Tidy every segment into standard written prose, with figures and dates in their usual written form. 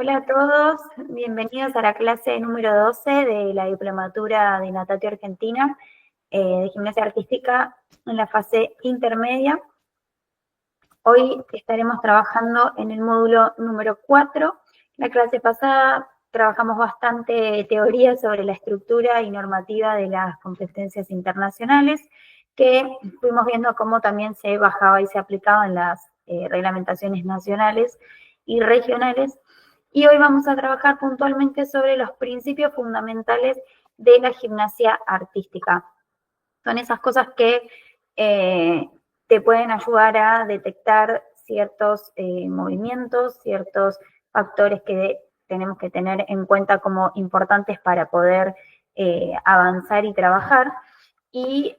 Hola a todos, bienvenidos a la clase número 12 de la Diplomatura de Natatio Argentina de Gimnasia Artística en la fase intermedia. Hoy estaremos trabajando en el módulo número 4. La clase pasada trabajamos bastante teoría sobre la estructura y normativa de las competencias internacionales, que fuimos viendo cómo también se bajaba y se aplicaba en las reglamentaciones nacionales y regionales. Y hoy vamos a trabajar puntualmente sobre los principios fundamentales de la gimnasia artística. Son esas cosas que te pueden ayudar a detectar ciertos movimientos, ciertos factores que tenemos que tener en cuenta como importantes para poder avanzar y trabajar. Y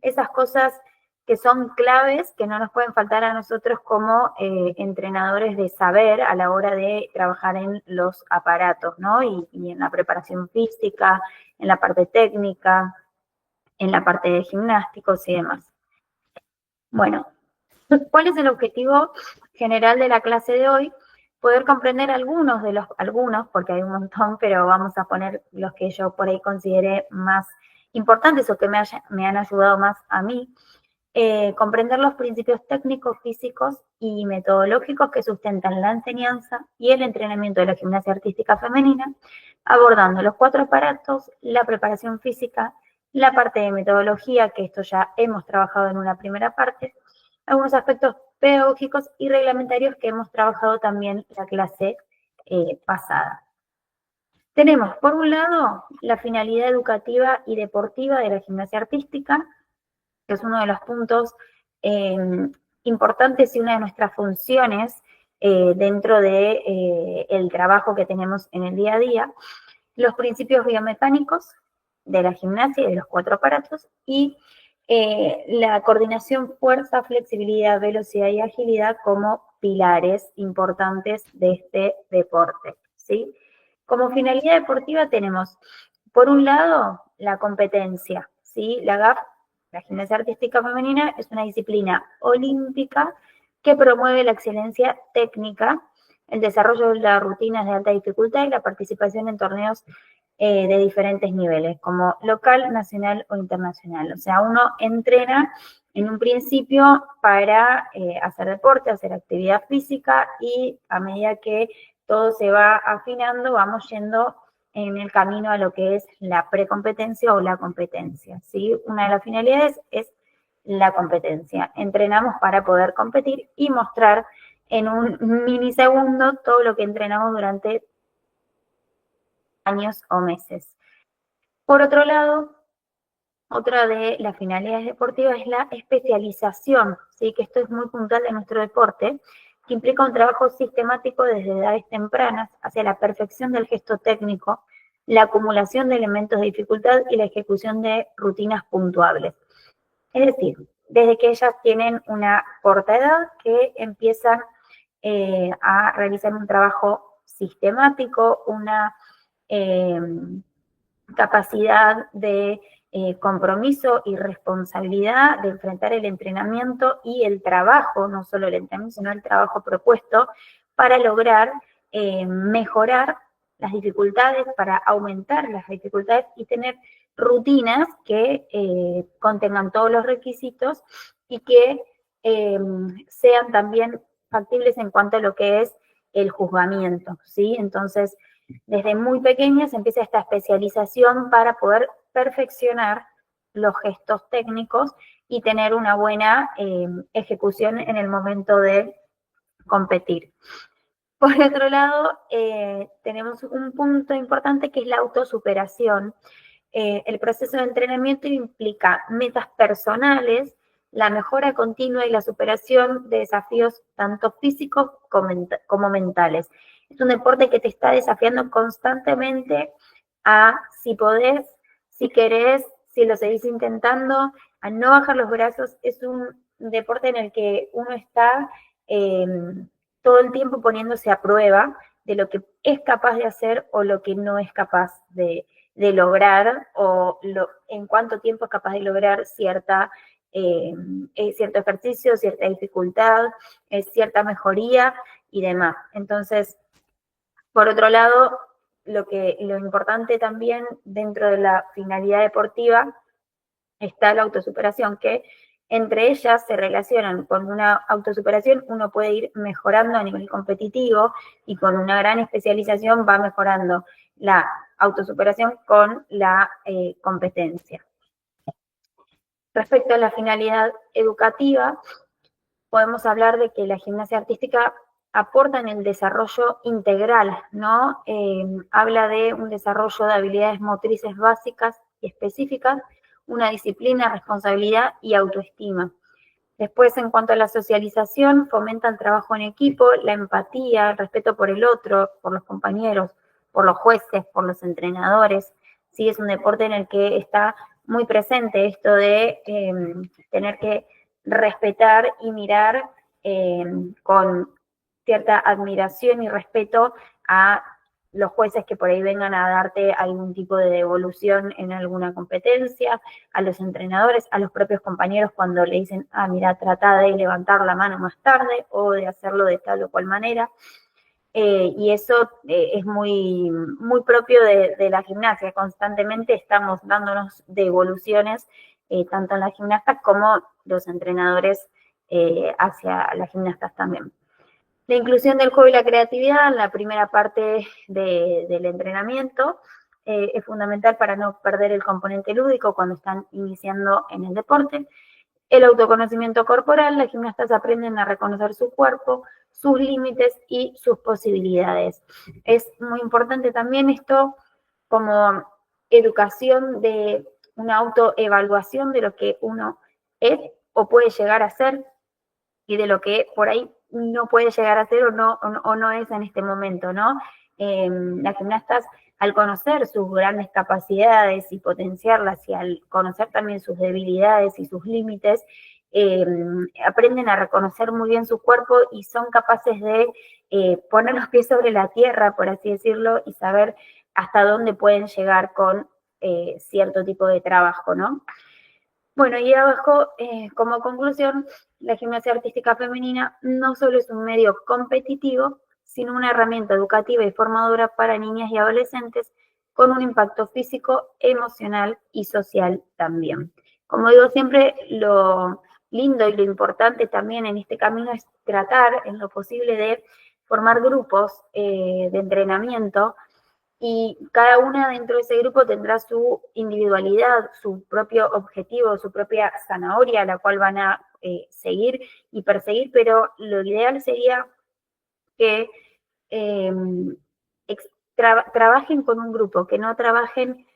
esas cosas que son claves, que no nos pueden faltar a nosotros como entrenadores de saber a la hora de trabajar en los aparatos, ¿no? Y en la preparación física, en la parte técnica, en la parte de gimnásticos y demás. Bueno, ¿cuál es el objetivo general de la clase de hoy? Poder comprender algunos, porque hay un montón, pero vamos a poner los que yo por ahí consideré más importantes o que me han ayudado más a mí. Comprender los principios técnicos, físicos y metodológicos que sustentan la enseñanza y el entrenamiento de la gimnasia artística femenina, abordando los 4 aparatos, la preparación física, la parte de metodología, que esto ya hemos trabajado en una primera parte, algunos aspectos pedagógicos y reglamentarios que hemos trabajado también en la clase pasada. Tenemos, por un lado, la finalidad educativa y deportiva de la gimnasia artística, que es uno de los puntos importantes y una de nuestras funciones dentro del trabajo que tenemos en el día a día, los principios biomecánicos de la gimnasia y de los 4 aparatos, y la coordinación, fuerza, flexibilidad, velocidad y agilidad como pilares importantes de este deporte, ¿sí? Como finalidad deportiva tenemos, por un lado, la competencia, ¿sí? La GAF, la gimnasia artística femenina, es una disciplina olímpica que promueve la excelencia técnica, el desarrollo de las rutinas de alta dificultad y la participación en torneos de diferentes niveles, como local, nacional o internacional. O sea, uno entrena en un principio para hacer deporte, hacer actividad física, y a medida que todo se va afinando, vamos yendo en el camino a lo que es la precompetencia o la competencia, ¿sí? Una de las finalidades es la competencia. Entrenamos para poder competir y mostrar en un minisegundo todo lo que entrenamos durante años o meses. Por otro lado, otra de las finalidades deportivas es la especialización, ¿sí? Que esto es muy puntual de nuestro deporte, que implica un trabajo sistemático desde edades tempranas hacia la perfección del gesto técnico, la acumulación de elementos de dificultad y la ejecución de rutinas puntuables. Es decir, desde que ellas tienen una corta edad que empiezan a realizar un trabajo sistemático, una capacidad de compromiso y responsabilidad de enfrentar el entrenamiento y el trabajo, no solo el entrenamiento, sino el trabajo propuesto para lograr mejorar las dificultades, para aumentar las dificultades y tener rutinas que contengan todos los requisitos y que sean también factibles en cuanto a lo que es el juzgamiento, ¿sí? Entonces, desde muy pequeña se empieza esta especialización para poder perfeccionar los gestos técnicos y tener una buena ejecución en el momento de competir. Por otro lado, tenemos un punto importante que es la autosuperación. El proceso de entrenamiento implica metas personales, la mejora continua y la superación de desafíos tanto físicos como mentales. Es un deporte que te está desafiando constantemente a si podés, si querés, si lo seguís intentando, a no bajar los brazos. Es un deporte en el que uno está todo el tiempo poniéndose a prueba de lo que es capaz de hacer o lo que no es capaz de lograr, o en cuánto tiempo es capaz de lograr cierto ejercicio, cierta dificultad, cierta mejoría y demás. Entonces, Por otro lado, lo importante también dentro de la finalidad deportiva está la autosuperación, que entre ellas se relacionan. Con una autosuperación uno puede ir mejorando a nivel competitivo y con una gran especialización va mejorando la autosuperación con la competencia. Respecto a la finalidad educativa, podemos hablar de que la gimnasia artística aporta en el desarrollo integral, ¿no? Habla de un desarrollo de habilidades motrices básicas y específicas, una disciplina, responsabilidad y autoestima. Después, en cuanto a la socialización, fomenta el trabajo en equipo, la empatía, el respeto por el otro, por los compañeros, por los jueces, por los entrenadores. Sí, es un deporte en el que está muy presente esto de tener que respetar y mirar con cierta admiración y respeto a los jueces que por ahí vengan a darte algún tipo de devolución en alguna competencia, a los entrenadores, a los propios compañeros cuando le dicen, mira, trata de levantar la mano más tarde o de hacerlo de tal o cual manera. Y eso es muy, muy propio de la gimnasia. Constantemente estamos dándonos devoluciones, tanto en las gimnastas como los entrenadores hacia las gimnastas también. La inclusión del juego y la creatividad en la primera parte del entrenamiento es fundamental para no perder el componente lúdico cuando están iniciando en el deporte. El autoconocimiento corporal, las gimnastas aprenden a reconocer su cuerpo, sus límites y sus posibilidades. Es muy importante también esto como educación de una autoevaluación de lo que uno es o puede llegar a ser y de lo que por ahí no puede llegar a ser o no es en este momento, ¿no? Las gimnastas, al conocer sus grandes capacidades y potenciarlas y al conocer también sus debilidades y sus límites, aprenden a reconocer muy bien su cuerpo y son capaces de poner los pies sobre la tierra, por así decirlo, y saber hasta dónde pueden llegar con cierto tipo de trabajo, ¿no? Bueno, y abajo, como conclusión, la gimnasia artística femenina no solo es un medio competitivo, sino una herramienta educativa y formadora para niñas y adolescentes con un impacto físico, emocional y social también. Como digo siempre, lo lindo y lo importante también en este camino es tratar en lo posible de formar grupos de entrenamiento y cada una dentro de ese grupo tendrá su individualidad, su propio objetivo, su propia zanahoria, la cual van a seguir y perseguir, pero lo ideal sería que eh, trabajen con un grupo, que no trabajen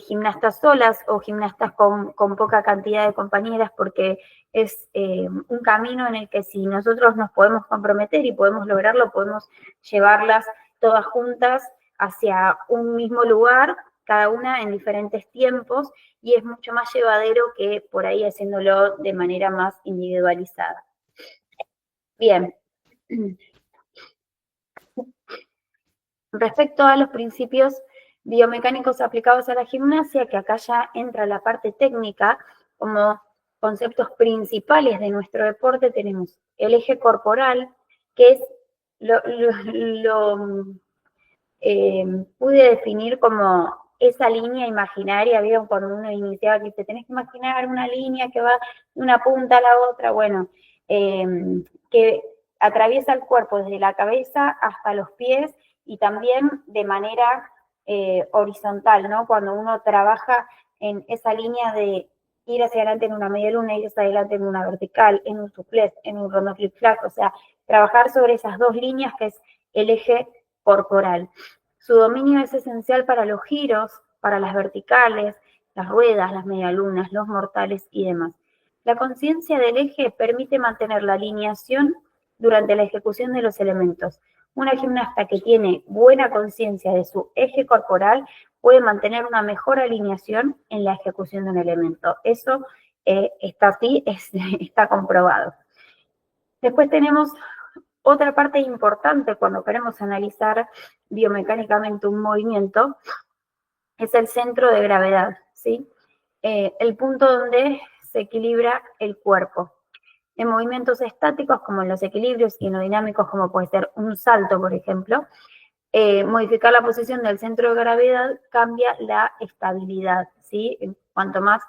gimnastas solas o gimnastas con poca cantidad de compañeras, porque es un camino en el que si nosotros nos podemos comprometer y podemos lograrlo, podemos llevarlas todas juntas hacia un mismo lugar, cada una en diferentes tiempos, y es mucho más llevadero que por ahí haciéndolo de manera más individualizada. Bien. Respecto a los principios biomecánicos aplicados a la gimnasia, que acá ya entra la parte técnica, como conceptos principales de nuestro deporte, tenemos el eje corporal, que es pude definir como esa línea imaginaria, ¿vieron? Cuando uno iniciaba, que te tenés que imaginar una línea que va de una punta a la otra, bueno, que atraviesa el cuerpo desde la cabeza hasta los pies y también de manera horizontal, ¿no? Cuando uno trabaja en esa línea de ir hacia adelante en una media luna, ir hacia adelante en una vertical, en un suplex, en un rondo flip flap, o sea, trabajar sobre esas dos líneas que es el eje corporal. Su dominio es esencial para los giros, para las verticales, las ruedas, las medialunas, los mortales y demás. La conciencia del eje permite mantener la alineación durante la ejecución de los elementos. Una gimnasta que tiene buena conciencia de su eje corporal puede mantener una mejor alineación en la ejecución de un elemento. Eso está así, está comprobado. Después tenemos otra parte importante cuando queremos analizar biomecánicamente un movimiento, es el centro de gravedad, ¿sí? El punto donde se equilibra el cuerpo. En movimientos estáticos, como en los equilibrios, y no dinámicos, como puede ser un salto, por ejemplo, modificar la posición del centro de gravedad cambia la estabilidad, ¿sí? Cuanto más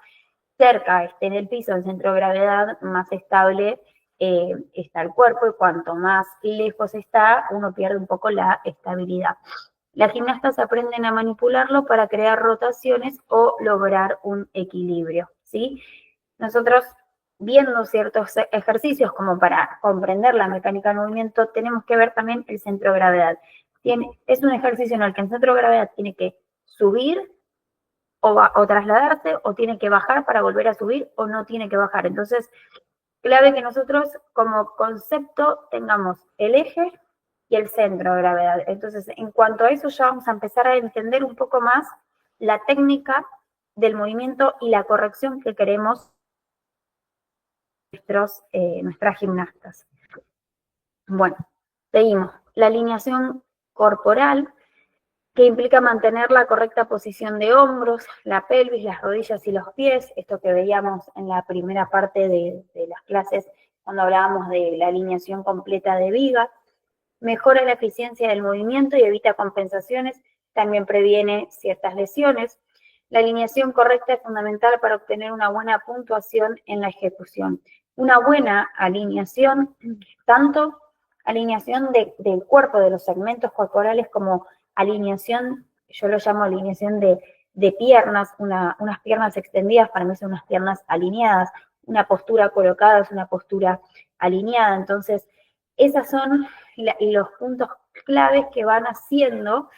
cerca esté del piso del centro de gravedad, más estable está el cuerpo, y cuanto más lejos está, uno pierde un poco la estabilidad. Las gimnastas aprenden a manipularlo para crear rotaciones o lograr un equilibrio, ¿sí? Nosotros, viendo ciertos ejercicios como para comprender la mecánica del movimiento, tenemos que ver también el centro de gravedad. Es un ejercicio en el que el centro de gravedad tiene que subir o trasladarse, o tiene que bajar para volver a subir, o no tiene que bajar. Entonces, clave que nosotros como concepto tengamos el eje y el centro de gravedad. Entonces, en cuanto a eso, ya vamos a empezar a entender un poco más la técnica del movimiento y la corrección que queremos nuestras gimnastas. Bueno, seguimos. La alineación corporal, que implica mantener la correcta posición de hombros, la pelvis, las rodillas y los pies, esto que veíamos en la primera parte de las clases cuando hablábamos de la alineación completa de viga. Mejora la eficiencia del movimiento y evita compensaciones, también previene ciertas lesiones. La alineación correcta es fundamental para obtener una buena puntuación en la ejecución. Una buena alineación, tanto alineación del cuerpo, de los segmentos corporales, como alineación, yo lo llamo alineación de piernas, unas piernas extendidas, para mí son unas piernas alineadas, una postura colocada es una postura alineada. Entonces, esos son los puntos claves que van haciendo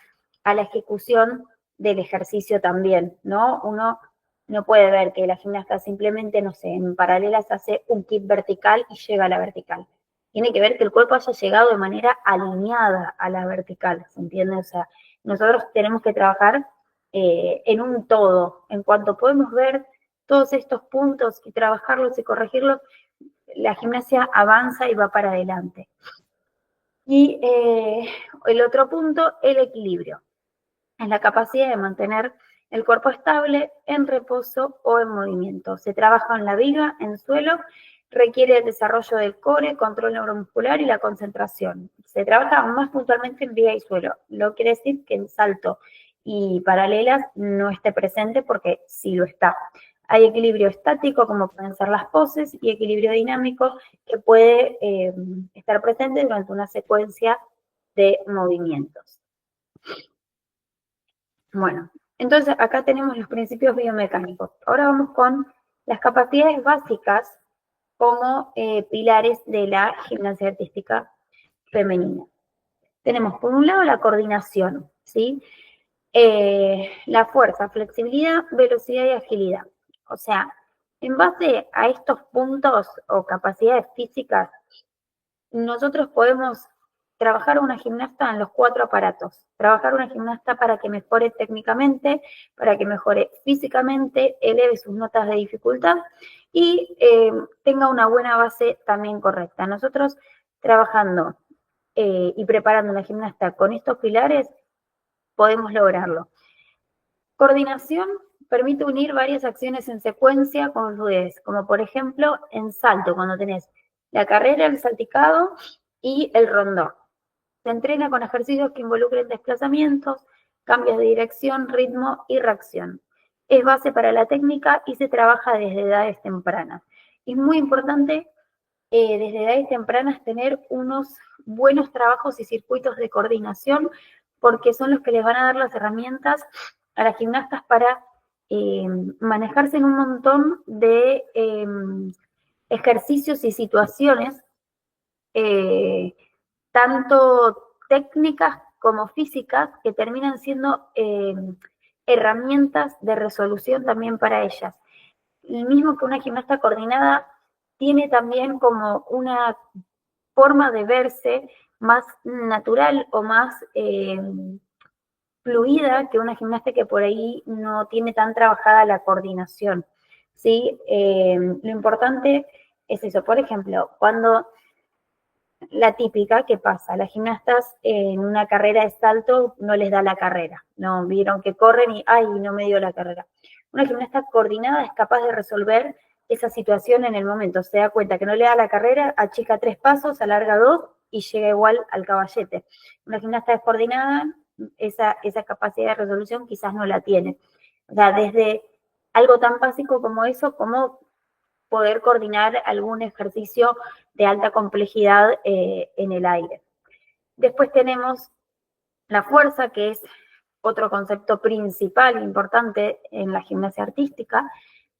a la ejecución del ejercicio también, ¿no? Uno no puede ver que la gimnasta simplemente, no sé, en paralelas hace un kick vertical y llega a la vertical. Tiene que ver que el cuerpo haya llegado de manera alineada a la vertical, ¿se entiende? O sea, nosotros tenemos que trabajar en un todo. En cuanto podemos ver todos estos puntos y trabajarlos y corregirlos, la gimnasia avanza y va para adelante. Y el otro punto, el equilibrio. Es la capacidad de mantener el cuerpo estable en reposo o en movimiento. Se trabaja en la viga, en suelo, requiere el desarrollo del core, control neuromuscular y la concentración. Se trabaja más puntualmente en viga y suelo. Lo quiere decir que en salto y paralelas no esté presente, porque sí lo está. Hay equilibrio estático, como pueden ser las poses, y equilibrio dinámico, que puede estar presente durante una secuencia de movimientos. Bueno, entonces acá tenemos los principios biomecánicos. Ahora vamos con las capacidades básicas como pilares de la gimnasia artística femenina. Tenemos por un lado la coordinación, ¿sí? La fuerza, flexibilidad, velocidad y agilidad. O sea, en base a estos puntos o capacidades físicas, nosotros podemos trabajar una gimnasta en los 4 aparatos. Trabajar una gimnasta para que mejore técnicamente, para que mejore físicamente, eleve sus notas de dificultad y tenga una buena base también correcta. Nosotros trabajando y preparando una gimnasta con estos pilares, podemos lograrlo. Coordinación permite unir varias acciones en secuencia con fluidez, como por ejemplo en salto, cuando tenés la carrera, el salticado y el rondó. Se entrena con ejercicios que involucren desplazamientos, cambios de dirección, ritmo y reacción. Es base para la técnica y se trabaja desde edades tempranas. Es muy importante desde edades tempranas tener unos buenos trabajos y circuitos de coordinación, porque son los que les van a dar las herramientas a las gimnastas para manejarse en un montón de ejercicios y situaciones, tanto técnicas como físicas, que terminan siendo herramientas de resolución también para ellas. Y mismo que una gimnasta coordinada tiene también como una forma de verse más natural o más fluida que una gimnasta que por ahí no tiene tan trabajada la coordinación, ¿sí? Lo importante es eso. Por ejemplo, cuando la típica, ¿qué pasa? Las gimnastas en una carrera de salto no les da la carrera, no vieron que corren y ¡ay, no me dio la carrera! Una gimnasta coordinada es capaz de resolver esa situación en el momento. Se da cuenta que no le da la carrera, achica 3 pasos, alarga 2 y llega igual al caballete. Una gimnasta descoordinada, esa capacidad de resolución quizás no la tiene. O sea, desde algo tan básico como eso, como poder coordinar algún ejercicio de alta complejidad en el aire. Después tenemos la fuerza, que es otro concepto principal, importante en la gimnasia artística,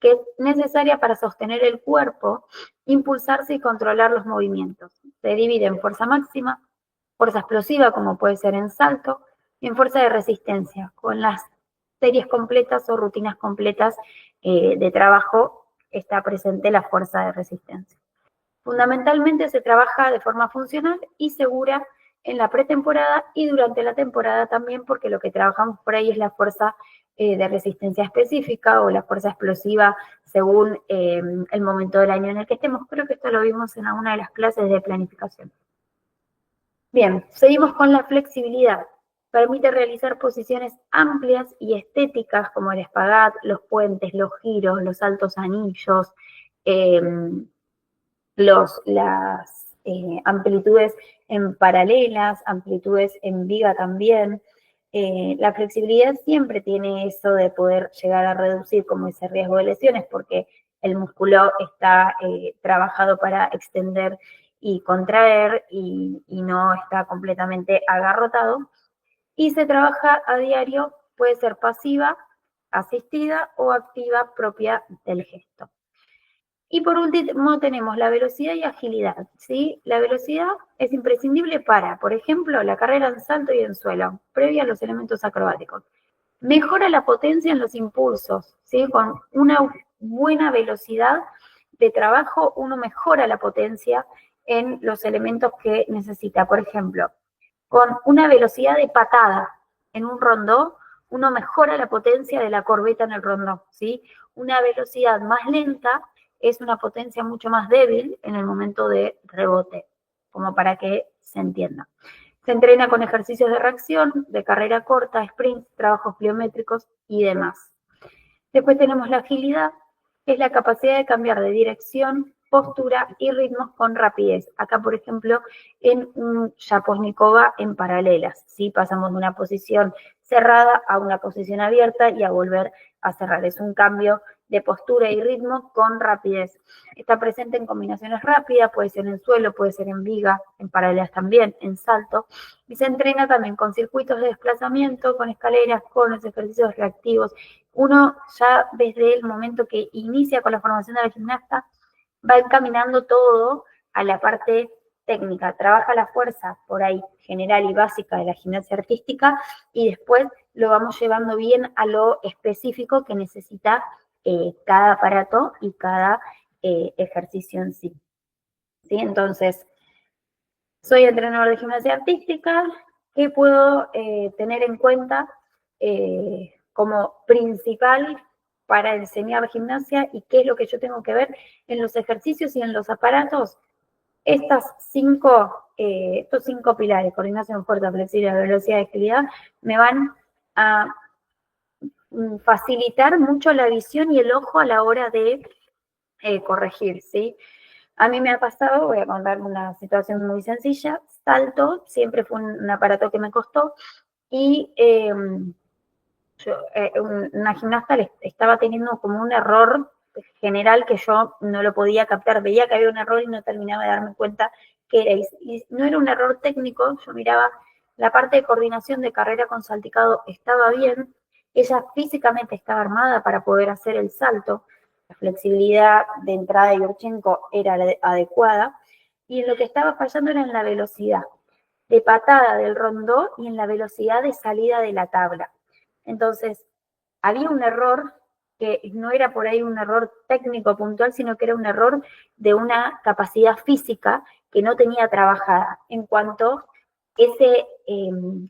que es necesaria para sostener el cuerpo, impulsarse y controlar los movimientos. Se divide en fuerza máxima, fuerza explosiva, como puede ser en salto, y en fuerza de resistencia, con las series completas o rutinas completas de trabajo está presente la fuerza de resistencia. Fundamentalmente se trabaja de forma funcional y segura en la pretemporada y durante la temporada también, porque lo que trabajamos por ahí es la fuerza de resistencia específica o la fuerza explosiva según el momento del año en el que estemos. Creo que esto lo vimos en alguna de las clases de planificación. Bien, seguimos con la flexibilidad. Permite realizar posiciones amplias y estéticas como el espagat, los puentes, los giros, los saltos anillos, las amplitudes en paralelas, amplitudes en viga también. La flexibilidad siempre tiene eso de poder llegar a reducir como ese riesgo de lesiones porque el músculo está trabajado para extender y contraer y no está completamente agarrotado. Y se trabaja a diario, puede ser pasiva, asistida o activa propia del gesto. Y por último tenemos la velocidad y agilidad, ¿sí? La velocidad es imprescindible para, por ejemplo, la carrera en salto y en suelo, previa a los elementos acrobáticos. Mejora la potencia en los impulsos, ¿sí? Con una buena velocidad de trabajo, uno mejora la potencia en los elementos que necesita. Por ejemplo, con una velocidad de patada en un rondó, uno mejora la potencia de la corbeta en el rondó, ¿sí? Una velocidad más lenta es una potencia mucho más débil en el momento de rebote, como para que se entienda. Se entrena con ejercicios de reacción, de carrera corta, sprints, trabajos pliométricos y demás. Después tenemos la agilidad, que es la capacidad de cambiar de dirección, postura y ritmos con rapidez. Acá, por ejemplo, en un Shaposhnikova en paralelas, ¿sí? Pasamos de una posición cerrada a una posición abierta y a volver a cerrar. Es un cambio de postura y ritmo con rapidez. Está presente en combinaciones rápidas, puede ser en suelo, puede ser en viga, en paralelas también, en salto. Y se entrena también con circuitos de desplazamiento, con escaleras, con los ejercicios reactivos. Uno ya desde el momento que inicia con la formación de la gimnasta va encaminando todo a la parte técnica, trabaja la fuerza por ahí general y básica de la gimnasia artística y después lo vamos llevando bien a lo específico que necesita cada aparato y cada ejercicio en sí. ¿Sí? Entonces, soy entrenador de gimnasia artística, ¿qué puedo tener en cuenta como principal para enseñar gimnasia y qué es lo que yo tengo que ver en los ejercicios y en los aparatos? Estos cinco pilares, coordinación, fuerza, flexibilidad, velocidad y agilidad, me van a facilitar mucho la visión y el ojo a la hora de corregir, ¿sí? A mí me ha pasado, voy a contar una situación muy sencilla, salto, siempre fue un aparato que me costó, y una gimnasta estaba teniendo como un error general que yo no lo podía captar, veía que había un error y no terminaba de darme cuenta que era, y no era un error técnico, yo miraba la parte de coordinación de carrera con salticado estaba bien, ella físicamente estaba armada para poder hacer el salto, la flexibilidad de entrada de Yurchenko era adecuada, y en lo que estaba fallando era en la velocidad de patada del rondó y en la velocidad de salida de la tabla. Entonces, había un error que no era por ahí un error técnico puntual, sino que era un error de una capacidad física que no tenía trabajada. En cuanto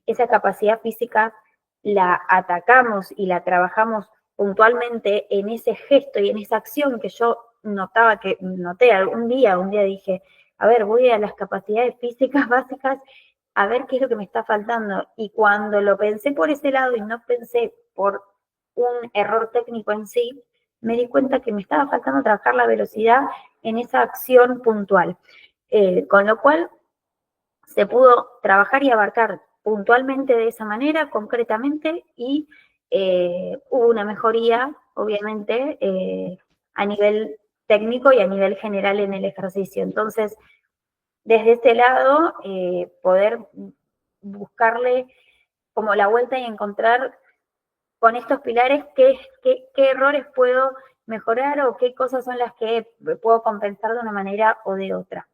esa capacidad física la atacamos y la trabajamos puntualmente en ese gesto y en esa acción que yo noté un día dije, a ver, voy a las capacidades físicas básicas a ver qué es lo que me está faltando. Y cuando lo pensé por ese lado y no pensé por un error técnico en sí, me di cuenta que me estaba faltando trabajar la velocidad en esa acción puntual. Con lo cual, se pudo trabajar y abarcar puntualmente de esa manera, concretamente, y hubo una mejoría, obviamente, a nivel técnico y a nivel general en el ejercicio. Entonces, desde este lado, poder buscarle como la vuelta y encontrar con estos pilares qué errores puedo mejorar o qué cosas son las que puedo compensar de una manera o de otra.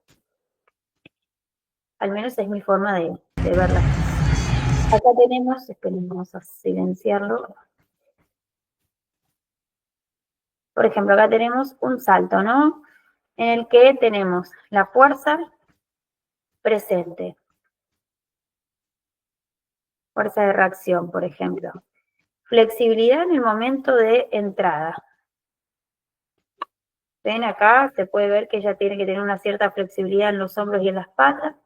Al menos es mi forma de verla. Acá tenemos, esperen, vamos a silenciarlo. Por ejemplo, acá tenemos un salto, ¿no? En el que tenemos la fuerza presente. Fuerza de reacción, por ejemplo. Flexibilidad en el momento de entrada. Ven acá, se puede ver que ella tiene que tener una cierta flexibilidad en los hombros y en las patas.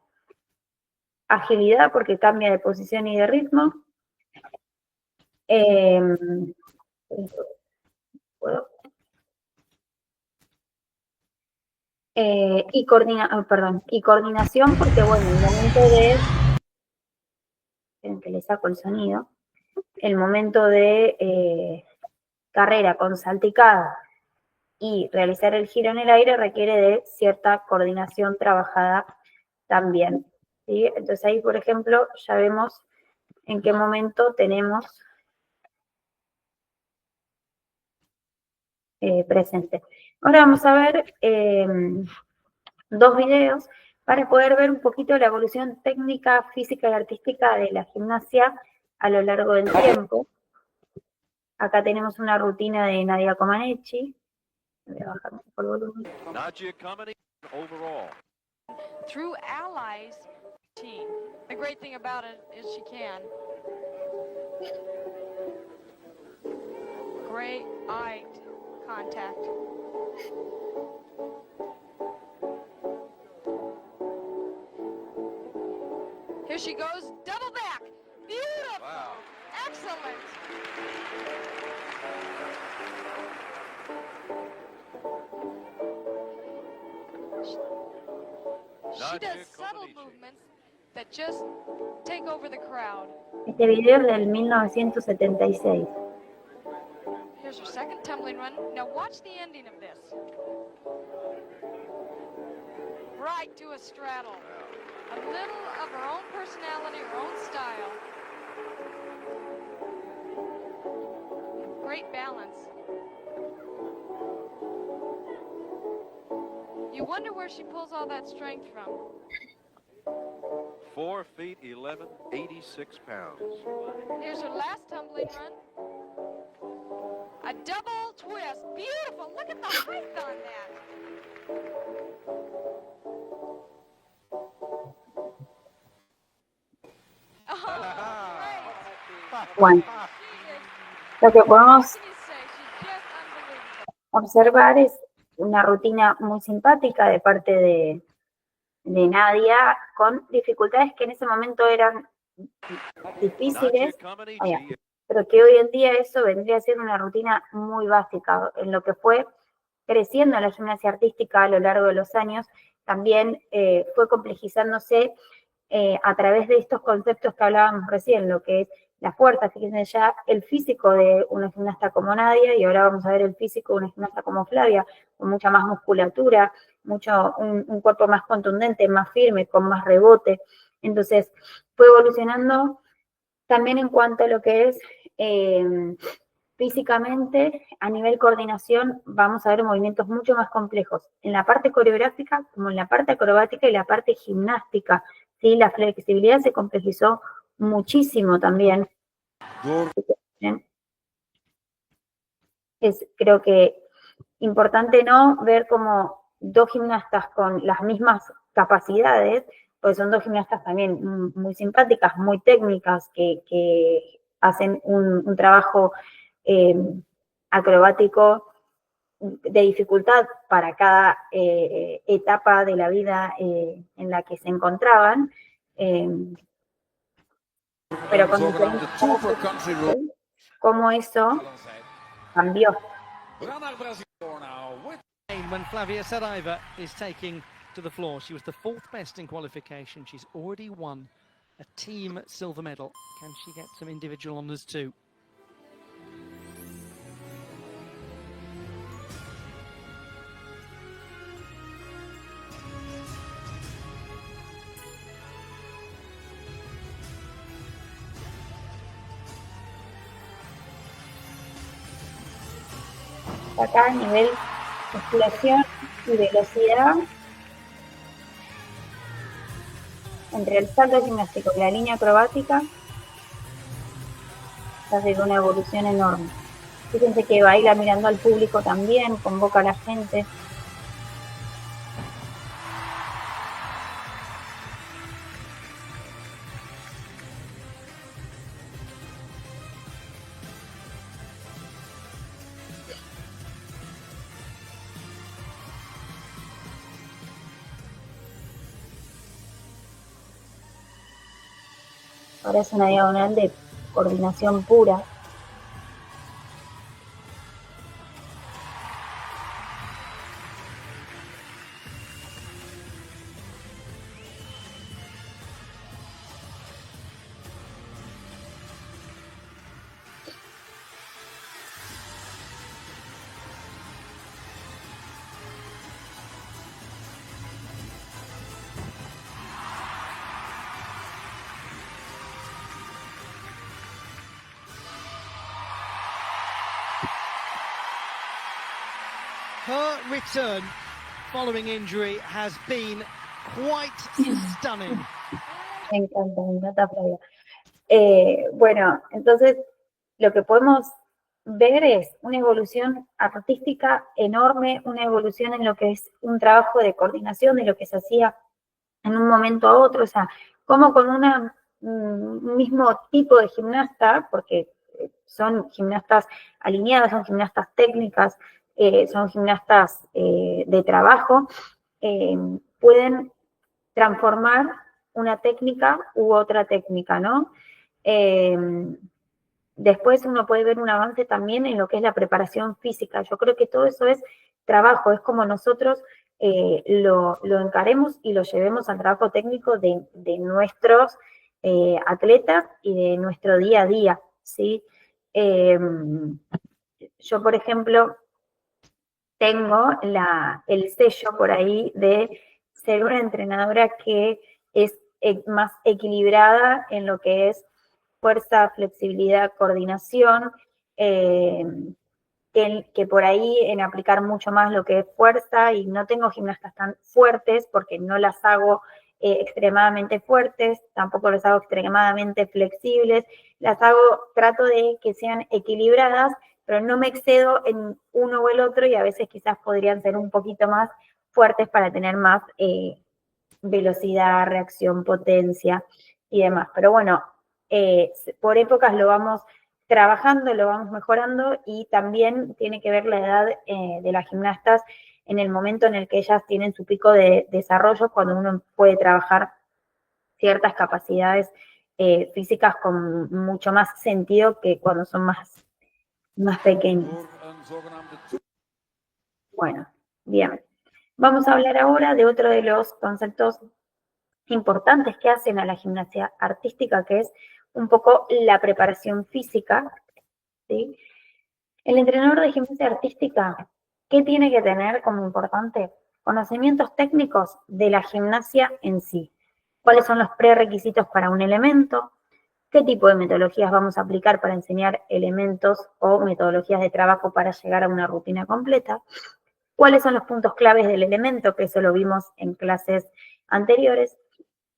Agilidad porque cambia de posición y de ritmo. Y coordinación porque, bueno, el momento de... Esperen que le saco el sonido. El momento de carrera con salticada y realizar el giro en el aire requiere de cierta coordinación trabajada también, ¿sí? Entonces ahí, por ejemplo, ya vemos en qué momento tenemos presente. Ahora vamos a ver dos videos para poder ver un poquito la evolución técnica, física y artística de la gimnasia a lo largo del tiempo. Acá tenemos una rutina de Nadia Comaneci. Voy a bajar un poco el volumen. Nadia Comaneci overall. Through allies team. The great thing about it is she can. Great eye contact. Here she goes, double back. Beautiful. Wow. Excellent. She does subtle movements that just take over the crowd. Este video es del 1976. Here's her second tumbling run. Now watch the ending of this. Right to a straddle. A little of her own personality, her own style. Great balance. You wonder where she pulls all that strength from. 4 feet 11, 86 pounds. Here's her last tumbling run. A double twist. Beautiful. Look at the height on that. Oh, great. Bueno, She is, lo que podemos what can you say? She's just unbelievable. observar es una rutina muy simpática de parte de Nadia, con dificultades que en ese momento eran difíciles, Nadia Comaneci. pero que hoy en día eso vendría a ser una rutina muy básica. En lo que fue creciendo en la gimnasia artística a lo largo de los años, también fue complejizándose a través de estos conceptos que hablábamos recién, lo que es la fuerza, fíjense ya el físico de una gimnasta como Nadia, y ahora vamos a ver el físico de una gimnasta como Flavia, con mucha más musculatura, un cuerpo más contundente, más firme, con más rebote. Entonces, fue evolucionando también en cuanto a lo que es físicamente, a nivel coordinación, vamos a ver movimientos mucho más complejos, en la parte coreográfica como en la parte acrobática y la parte gimnástica, ¿sí? La flexibilidad se complejizó muchísimo también. Es, creo que, importante no ver como dos gimnastas con las mismas capacidades, pues son dos gimnastas también muy simpáticas, muy técnicas, que hacen un trabajo acrobático de dificultad para cada etapa de la vida en la que se encontraban, pero con diferentes cómo eso cambió. When Flavia Saraiva is taking to the floor. She was the 4th best in qualification. She's already won a team silver medal. Can she get some individual honours too? Acá a nivel explosión y velocidad, entre el salto gimnástico y la línea acrobática, hace una evolución enorme. Fíjense que baila mirando al público también, convoca a la gente. Ahora es una diagonal de coordinación pura. Her return following injury has been quite stunning. Me encanta Flavia. Bueno, entonces lo que podemos ver es una evolución artística enorme, una evolución en lo que es un trabajo de coordinación de lo que se hacía en un momento a otro, o sea, como con un mismo tipo de gimnasta, porque son gimnastas alineadas, son gimnastas técnicas, son gimnastas de trabajo, pueden transformar una técnica u otra técnica, ¿no? Después uno puede ver un avance también en lo que es la preparación física. Yo creo que todo eso es trabajo, es como nosotros lo encaremos y lo llevemos al trabajo técnico de nuestros atletas y de nuestro día a día, ¿sí? Yo, por ejemplo, tengo el sello por ahí de ser una entrenadora que es más equilibrada en lo que es fuerza, flexibilidad, coordinación, que por ahí en aplicar mucho más lo que es fuerza, y no tengo gimnastas tan fuertes porque no las hago extremadamente fuertes, tampoco las hago extremadamente flexibles, trato de que sean equilibradas, pero no me excedo en uno o el otro, y a veces quizás podrían ser un poquito más fuertes para tener más velocidad, reacción, potencia y demás. Pero bueno, por épocas lo vamos trabajando, lo vamos mejorando, y también tiene que ver la edad de las gimnastas en el momento en el que ellas tienen su pico de desarrollo, cuando uno puede trabajar ciertas capacidades físicas con mucho más sentido que cuando son más pequeñas. Bueno, bien. Vamos a hablar ahora de otro de los conceptos importantes que hacen a la gimnasia artística, que es un poco la preparación física, ¿sí? El entrenador de gimnasia artística, ¿qué tiene que tener como importante? Conocimientos técnicos de la gimnasia en sí. ¿Cuáles son los prerequisitos para un elemento? ¿Qué tipo de metodologías vamos a aplicar para enseñar elementos o metodologías de trabajo para llegar a una rutina completa? ¿Cuáles son los puntos claves del elemento? Que eso lo vimos en clases anteriores.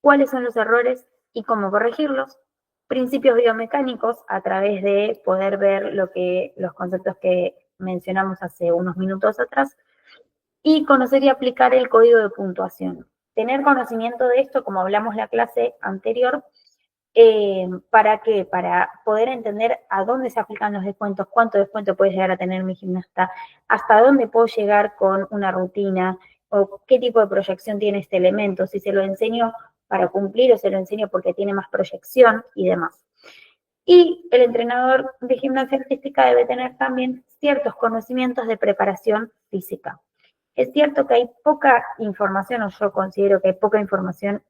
¿Cuáles son los errores y cómo corregirlos? Principios biomecánicos, a través de poder ver los conceptos que mencionamos hace unos minutos atrás. Y conocer y aplicar el código de puntuación. Tener conocimiento de esto, como hablamos en la clase anterior, ¿para qué? Para poder entender a dónde se aplican los descuentos, cuánto descuento puede llegar a tener mi gimnasta, hasta dónde puedo llegar con una rutina, o qué tipo de proyección tiene este elemento, si se lo enseño para cumplir o se lo enseño porque tiene más proyección y demás. Y el entrenador de gimnasia artística debe tener también ciertos conocimientos de preparación física. Es cierto que hay poca información, o yo considero que hay poca información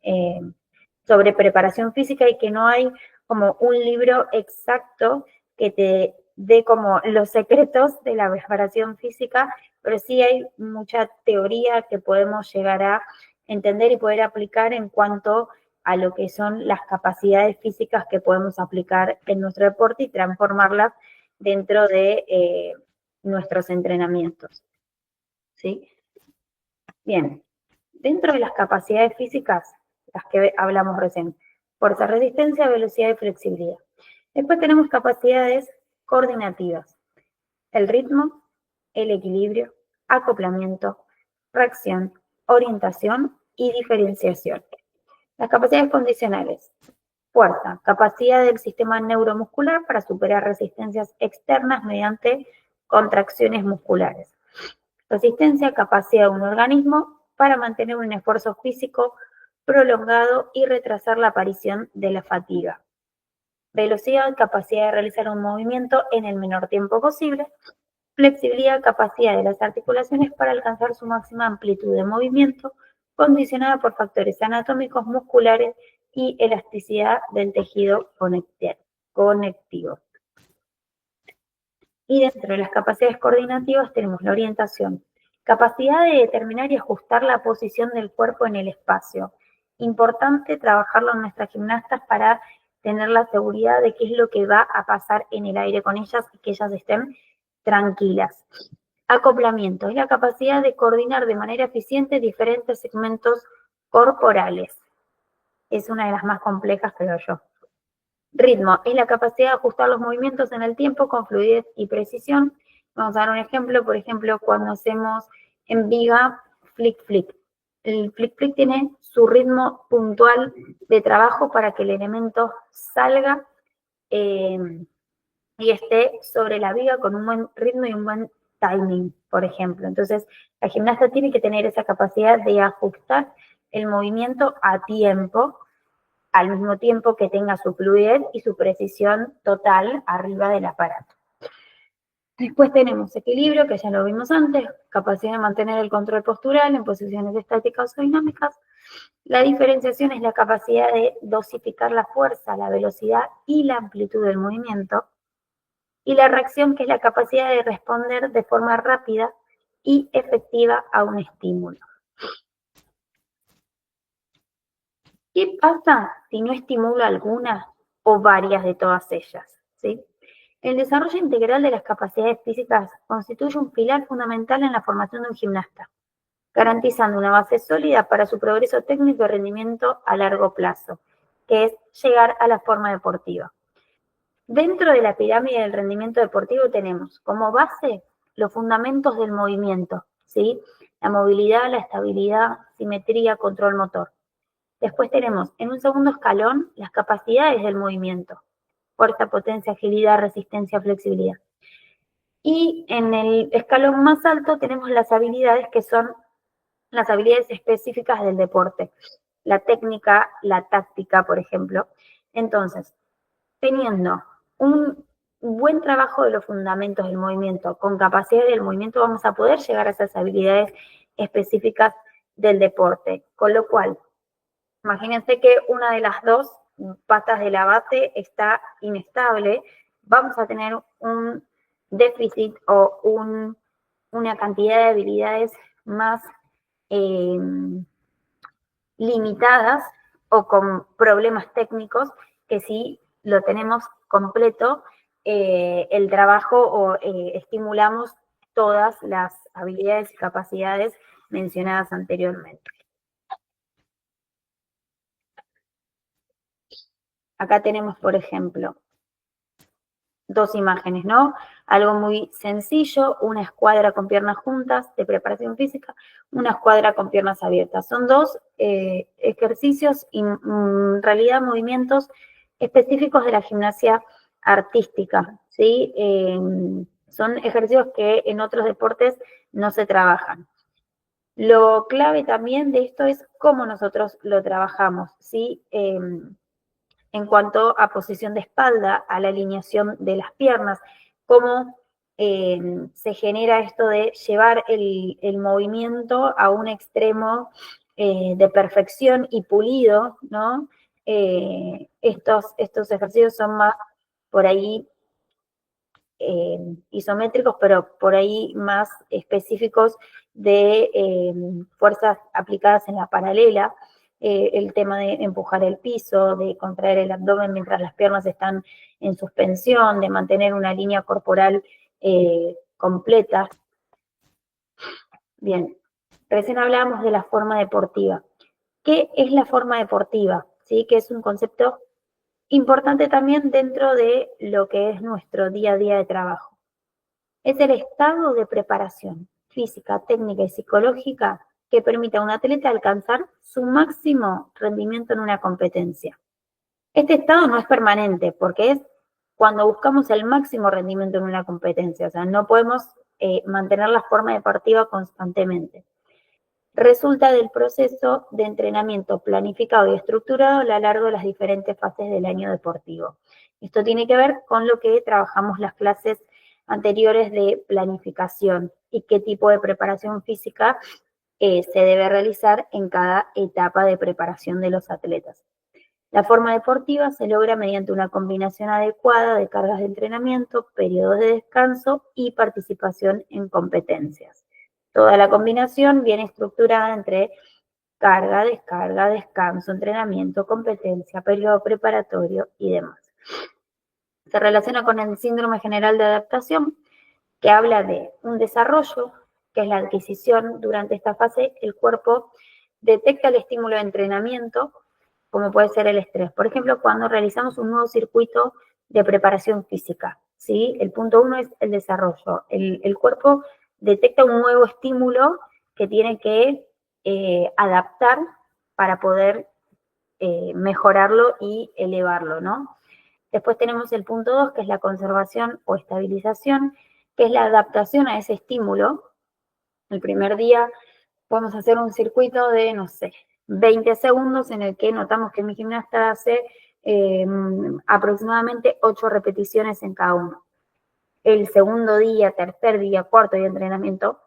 sobre preparación física y que no hay como un libro exacto que te dé como los secretos de la preparación física, pero sí hay mucha teoría que podemos llegar a entender y poder aplicar en cuanto a lo que son las capacidades físicas que podemos aplicar en nuestro deporte y transformarlas dentro de nuestros entrenamientos. ¿Sí? Bien, dentro de las capacidades físicas, las que hablamos recién, fuerza, resistencia, velocidad y flexibilidad. Después tenemos capacidades coordinativas, el ritmo, el equilibrio, acoplamiento, reacción, orientación y diferenciación. Las capacidades condicionales, fuerza, capacidad del sistema neuromuscular para superar resistencias externas mediante contracciones musculares. Resistencia, capacidad de un organismo para mantener un esfuerzo físico prolongado y retrasar la aparición de la fatiga. Velocidad, capacidad de realizar un movimiento en el menor tiempo posible. Flexibilidad, capacidad de las articulaciones para alcanzar su máxima amplitud de movimiento, condicionada por factores anatómicos, musculares y elasticidad del tejido conectivo. Y dentro de las capacidades coordinativas tenemos la orientación, capacidad de determinar y ajustar la posición del cuerpo en el espacio. Importante trabajarlo en nuestras gimnastas para tener la seguridad de qué es lo que va a pasar en el aire con ellas y que ellas estén tranquilas. Acoplamiento es la capacidad de coordinar de manera eficiente diferentes segmentos corporales. Es una de las más complejas, creo yo. Ritmo es la capacidad de ajustar los movimientos en el tiempo con fluidez y precisión. Vamos a dar un ejemplo, por ejemplo, cuando hacemos en viga flick-flick. El flick-flick tiene su ritmo puntual de trabajo para que el elemento salga y esté sobre la viga con un buen ritmo y un buen timing, por ejemplo. Entonces, la gimnasta tiene que tener esa capacidad de ajustar el movimiento a tiempo, al mismo tiempo que tenga su fluidez y su precisión total arriba del aparato. Después tenemos equilibrio, que ya lo vimos antes, capacidad de mantener el control postural en posiciones estáticas o dinámicas. La diferenciación es la capacidad de dosificar la fuerza, la velocidad y la amplitud del movimiento. Y la reacción, que es la capacidad de responder de forma rápida y efectiva a un estímulo. ¿Qué pasa si no estimulo alguna o varias de todas ellas? ¿Sí? El desarrollo integral de las capacidades físicas constituye un pilar fundamental en la formación de un gimnasta, garantizando una base sólida para su progreso técnico y rendimiento a largo plazo, que es llegar a la forma deportiva. Dentro de la pirámide del rendimiento deportivo tenemos como base los fundamentos del movimiento, ¿sí? La movilidad, la estabilidad, simetría, control motor. Después tenemos en un segundo escalón las capacidades del movimiento, fuerza, potencia, agilidad, resistencia, flexibilidad. Y en el escalón más alto tenemos las habilidades, que son las habilidades específicas del deporte, la técnica, la táctica, por ejemplo. Entonces, teniendo un buen trabajo de los fundamentos del movimiento, con capacidad del movimiento, vamos a poder llegar a esas habilidades específicas del deporte. Con lo cual, imagínense que una de las dos patas de la base está inestable, vamos a tener un déficit o una cantidad de habilidades más limitadas o con problemas técnicos que si lo tenemos completo, el trabajo o estimulamos todas las habilidades y capacidades mencionadas anteriormente. Acá tenemos, por ejemplo, dos imágenes, ¿no? Algo muy sencillo, una escuadra con piernas juntas de preparación física, una escuadra con piernas abiertas. Son dos ejercicios y en realidad movimientos específicos de la gimnasia artística, ¿sí? Son ejercicios que en otros deportes no se trabajan. Lo clave también de esto es cómo nosotros lo trabajamos, ¿sí? En cuanto a posición de espalda, a la alineación de las piernas, cómo se genera esto de llevar el movimiento a un extremo de perfección y pulido, ¿no? Estos ejercicios son más por ahí isométricos, pero por ahí más específicos de fuerzas aplicadas en la paralela, el tema de empujar el piso, de contraer el abdomen mientras las piernas están en suspensión, de mantener una línea corporal completa. Bien, recién hablábamos de la forma deportiva. ¿Qué es la forma deportiva? ¿Sí? Que es un concepto importante también dentro de lo que es nuestro día a día de trabajo. Es el estado de preparación física, técnica y psicológica que permite a un atleta alcanzar su máximo rendimiento en una competencia. Este estado no es permanente porque es cuando buscamos el máximo rendimiento en una competencia, o sea, no podemos mantener la forma deportiva constantemente. Resulta del proceso de entrenamiento planificado y estructurado a lo largo de las diferentes fases del año deportivo. Esto tiene que ver con lo que trabajamos las clases anteriores de planificación y qué tipo de preparación física se debe realizar en cada etapa de preparación de los atletas. La forma deportiva se logra mediante una combinación adecuada de cargas de entrenamiento, periodos de descanso y participación en competencias. Toda la combinación viene estructurada entre carga, descarga, descanso, entrenamiento, competencia, periodo preparatorio y demás. Se relaciona con el síndrome general de adaptación, que habla de un desarrollo, que es la adquisición. Durante esta fase, el cuerpo detecta el estímulo de entrenamiento, como puede ser el estrés. Por ejemplo, cuando realizamos un nuevo circuito de preparación física, ¿sí? El punto 1 es el desarrollo. El cuerpo detecta un nuevo estímulo que tiene que adaptar para poder mejorarlo y elevarlo, ¿no? Después tenemos el punto 2, que es la conservación o estabilización, que es la adaptación a ese estímulo. El primer día podemos hacer un circuito de, no sé, 20 segundos en el que notamos que mi gimnasta hace aproximadamente 8 repeticiones en cada uno. El segundo día, tercer día, cuarto día de entrenamiento,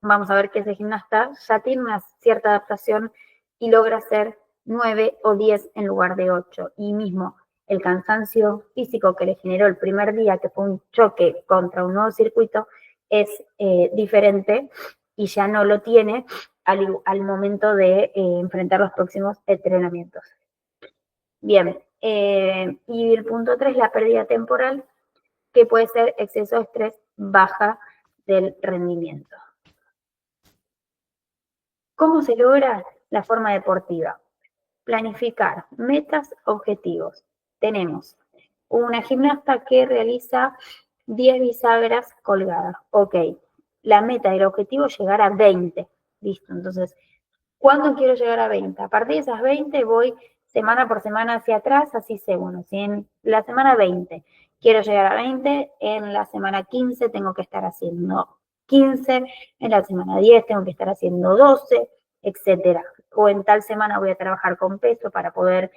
vamos a ver que ese gimnasta ya tiene una cierta adaptación y logra hacer 9 o 10 en lugar de 8. Y mismo el cansancio físico que le generó el primer día, que fue un choque contra un nuevo circuito, es diferente y ya no lo tiene al momento de enfrentar los próximos entrenamientos. Bien, y el punto 3, la pérdida temporal, que puede ser exceso de estrés, baja del rendimiento. ¿Cómo se logra la forma deportiva? Planificar metas, objetivos. Tenemos una gimnasta que realiza 10 bisagras colgadas. Ok, la meta y el objetivo es llegar a 20. Listo, entonces, ¿cuándo quiero llegar a 20? A partir de esas 20 voy semana por semana hacia atrás, así sé, bueno, si en la semana 20 quiero llegar a 20, en la semana 15 tengo que estar haciendo 15, en la semana 10 tengo que estar haciendo 12, etcétera. O en tal semana voy a trabajar con peso para poder,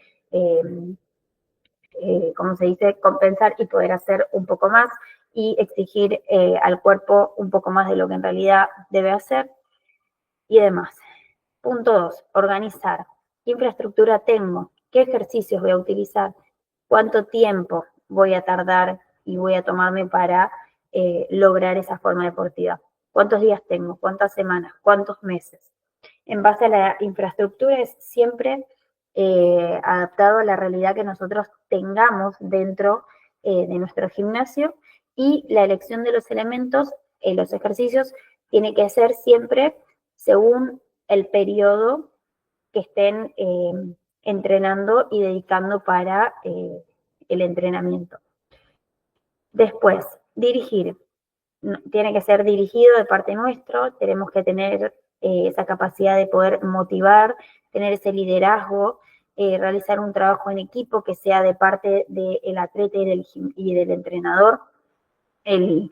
como se dice, compensar y poder hacer un poco más y exigir al cuerpo un poco más de lo que en realidad debe hacer y demás. Punto 2, organizar. ¿Qué infraestructura tengo? ¿Qué ejercicios voy a utilizar? ¿Cuánto tiempo voy a tardar y voy a tomarme para lograr esa forma deportiva? ¿Cuántos días tengo? ¿Cuántas semanas? ¿Cuántos meses? En base a la infraestructura es siempre adaptado a la realidad que nosotros tengamos dentro de nuestro gimnasio, y la elección de los elementos, los ejercicios, tiene que ser siempre según el periodo que estén entrenando y dedicando para el entrenamiento. Después, dirigir. Tiene que ser dirigido de parte nuestro, tenemos que tener esa capacidad de poder motivar, tener ese liderazgo, realizar un trabajo en equipo que sea de parte del atleta y del entrenador, el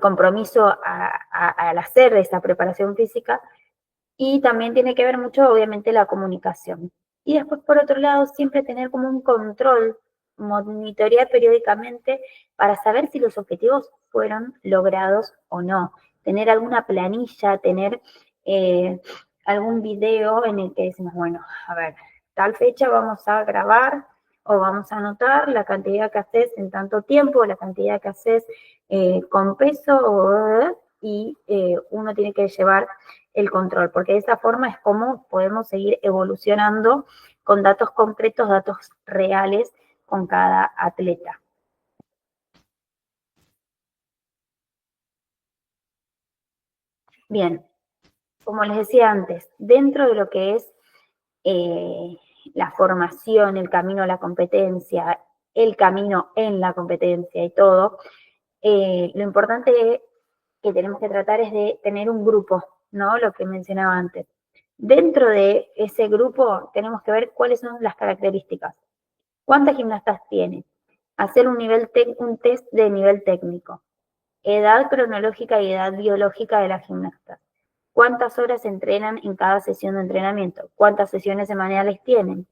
compromiso al hacer esa preparación física. Y también tiene que ver mucho, obviamente, la comunicación. Y después, por otro lado, siempre tener como un control monitorear periódicamente para saber si los objetivos fueron logrados o no. Tener alguna planilla, tener algún video en el que decimos, bueno, a ver, tal fecha vamos a grabar o vamos a anotar la cantidad que haces en tanto tiempo, la cantidad que haces con peso, y uno tiene que llevar el control, porque de esa forma es como podemos seguir evolucionando con datos concretos, datos reales con cada atleta. Bien, como les decía antes, dentro de lo que es la formación, el camino a la competencia, el camino en la competencia y todo, lo importante que tenemos que tratar es de tener un grupo, ¿no? Lo que mencionaba antes. Dentro de ese grupo tenemos que ver cuáles son las características. ¿Cuántas gimnastas tiene? Hacer un test de nivel técnico. Edad cronológica y edad biológica de las gimnastas. ¿Cuántas horas entrenan en cada sesión de entrenamiento? ¿Cuántas sesiones semanales tienen?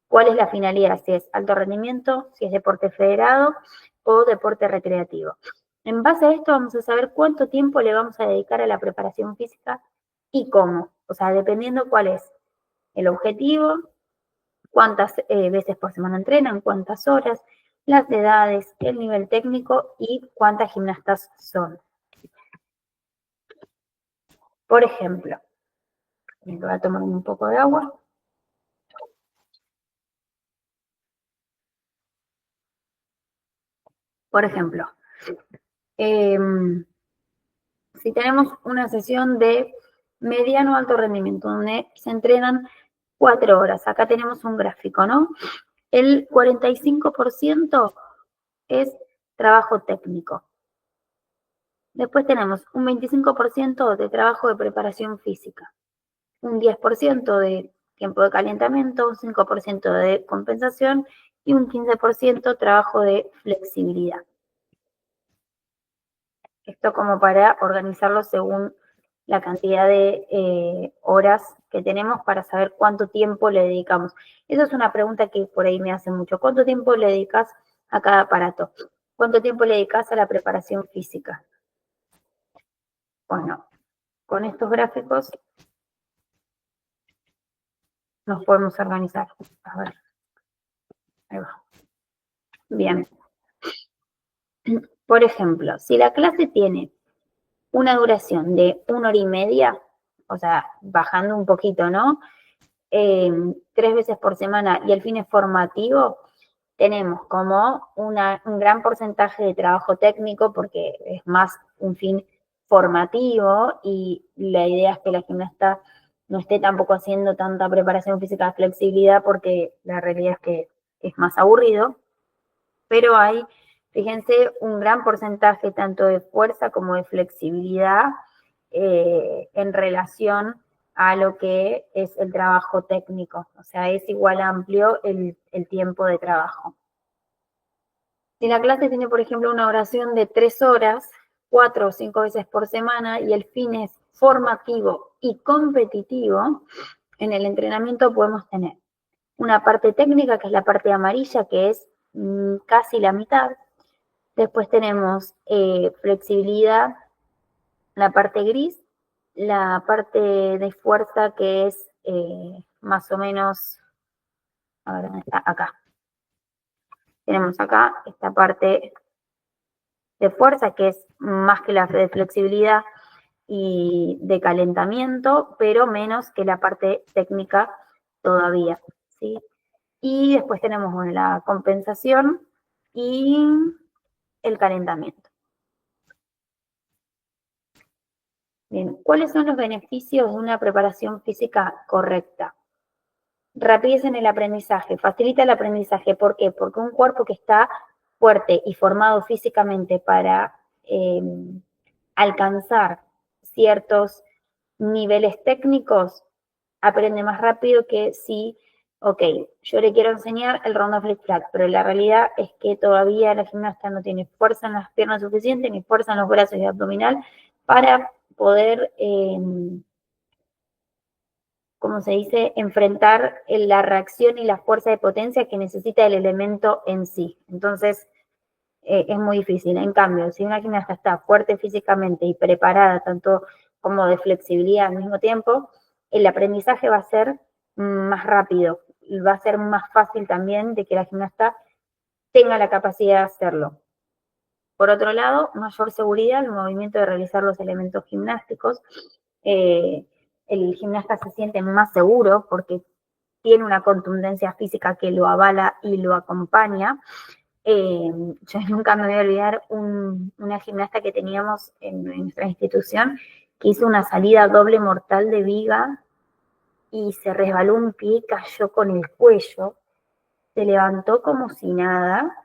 ¿Cuál es la finalidad? Si es alto rendimiento, si es deporte federado o deporte recreativo. En base a esto vamos a saber cuánto tiempo le vamos a dedicar a la preparación física y cómo. O sea, dependiendo cuál es el objetivo, cuántas veces por semana entrenan, cuántas horas, las edades, el nivel técnico y cuántas gimnastas son. Por ejemplo, voy a tomar un poco de agua. Por ejemplo, si tenemos una sesión de mediano alto rendimiento, donde se entrenan 4 horas, acá tenemos un gráfico, ¿no? El 45% es trabajo técnico. Después tenemos un 25% de trabajo de preparación física, un 10% de tiempo de calentamiento, un 5% de compensación y un 15% trabajo de flexibilidad. Esto como para organizarlo según la cantidad de horas que tenemos para saber cuánto tiempo le dedicamos. Esa es una pregunta que por ahí me hacen mucho. ¿Cuánto tiempo le dedicas a cada aparato? ¿Cuánto tiempo le dedicas a la preparación física? Bueno, con estos gráficos nos podemos organizar. A ver. Ahí va. Bien. Por ejemplo, si la clase tiene una duración de 1 hora y media, o sea, bajando un poquito, ¿no? 3 veces por semana y el fin es formativo, tenemos como un gran porcentaje de trabajo técnico porque es más un fin formativo y la idea es que la gimnasta no esté tampoco haciendo tanta preparación física de flexibilidad porque la realidad es que es más aburrido, pero hay, fíjense, un gran porcentaje tanto de fuerza como de flexibilidad en relación a lo que es el trabajo técnico. O sea, es igual amplio el tiempo de trabajo. Si la clase tiene, por ejemplo, una duración de 3 horas, 4 o 5 veces por semana, y el fin es formativo y competitivo, en el entrenamiento podemos tener una parte técnica, que es la parte amarilla, que es casi la mitad. Después tenemos flexibilidad, la parte gris, la parte de fuerza que es más o menos, a ver, ¿dónde está? Acá. Tenemos acá esta parte de fuerza que es más que la de flexibilidad y de calentamiento, pero menos que la parte técnica todavía, ¿sí? Y después tenemos, bueno, la compensación y el calentamiento. Bien, ¿cuáles son los beneficios de una preparación física correcta? Rapidez en el aprendizaje, facilita el aprendizaje. ¿Por qué? Porque un cuerpo que está fuerte y formado físicamente para alcanzar ciertos niveles técnicos, aprende más rápido que si, ok, yo le quiero enseñar el round of flip flat, pero la realidad es que todavía la gimnasta no tiene fuerza en las piernas suficiente, ni fuerza en los brazos y abdominal para poder como se dice, enfrentar la reacción y la fuerza de potencia que necesita el elemento en sí. Entonces, es muy difícil. En cambio, si una gimnasta está fuerte físicamente y preparada, tanto como de flexibilidad al mismo tiempo, el aprendizaje va a ser más rápido y va a ser más fácil también de que la gimnasta tenga la capacidad de hacerlo. Por otro lado, mayor seguridad al movimiento de realizar los elementos gimnásticos. El gimnasta se siente más seguro porque tiene una contundencia física que lo avala y lo acompaña. Yo nunca me voy a olvidar una gimnasta que teníamos en nuestra institución que hizo una salida doble mortal de viga y se resbaló un pie y cayó con el cuello, se levantó como si nada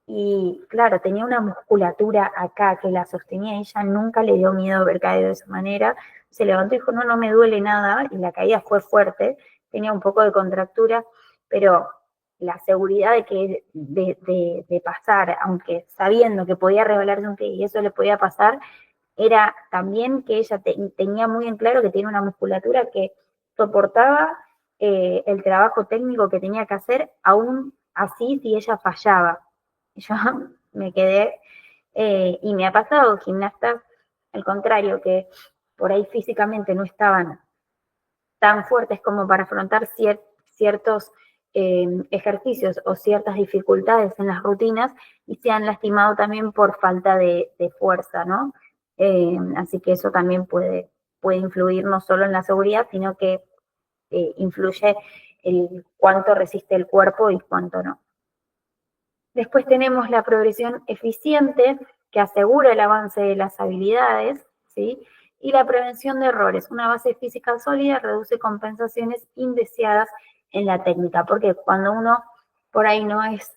y claro, tenía una musculatura acá que la sostenía, ella nunca le dio miedo haber caído de esa manera, se levantó y dijo, no me duele nada, y la caída fue fuerte, tenía un poco de contractura, pero la seguridad de pasar, aunque sabiendo que podía resbalarse un pie y eso le podía pasar, era también que ella tenía muy en claro que tiene una musculatura que soportaba el trabajo técnico que tenía que hacer, aún así si ella fallaba. Yo me quedé, y me ha pasado gimnastas, al contrario, que por ahí físicamente no estaban tan fuertes como para afrontar ciertos ejercicios o ciertas dificultades en las rutinas y se han lastimado también por falta de fuerza, ¿no? Así que eso también puede influir no solo en la seguridad, sino que influye el cuánto resiste el cuerpo y cuánto no. Después tenemos la progresión eficiente, que asegura el avance de las habilidades, ¿sí? Y la prevención de errores. Una base física sólida reduce compensaciones indeseadas en la técnica, porque cuando uno por ahí no es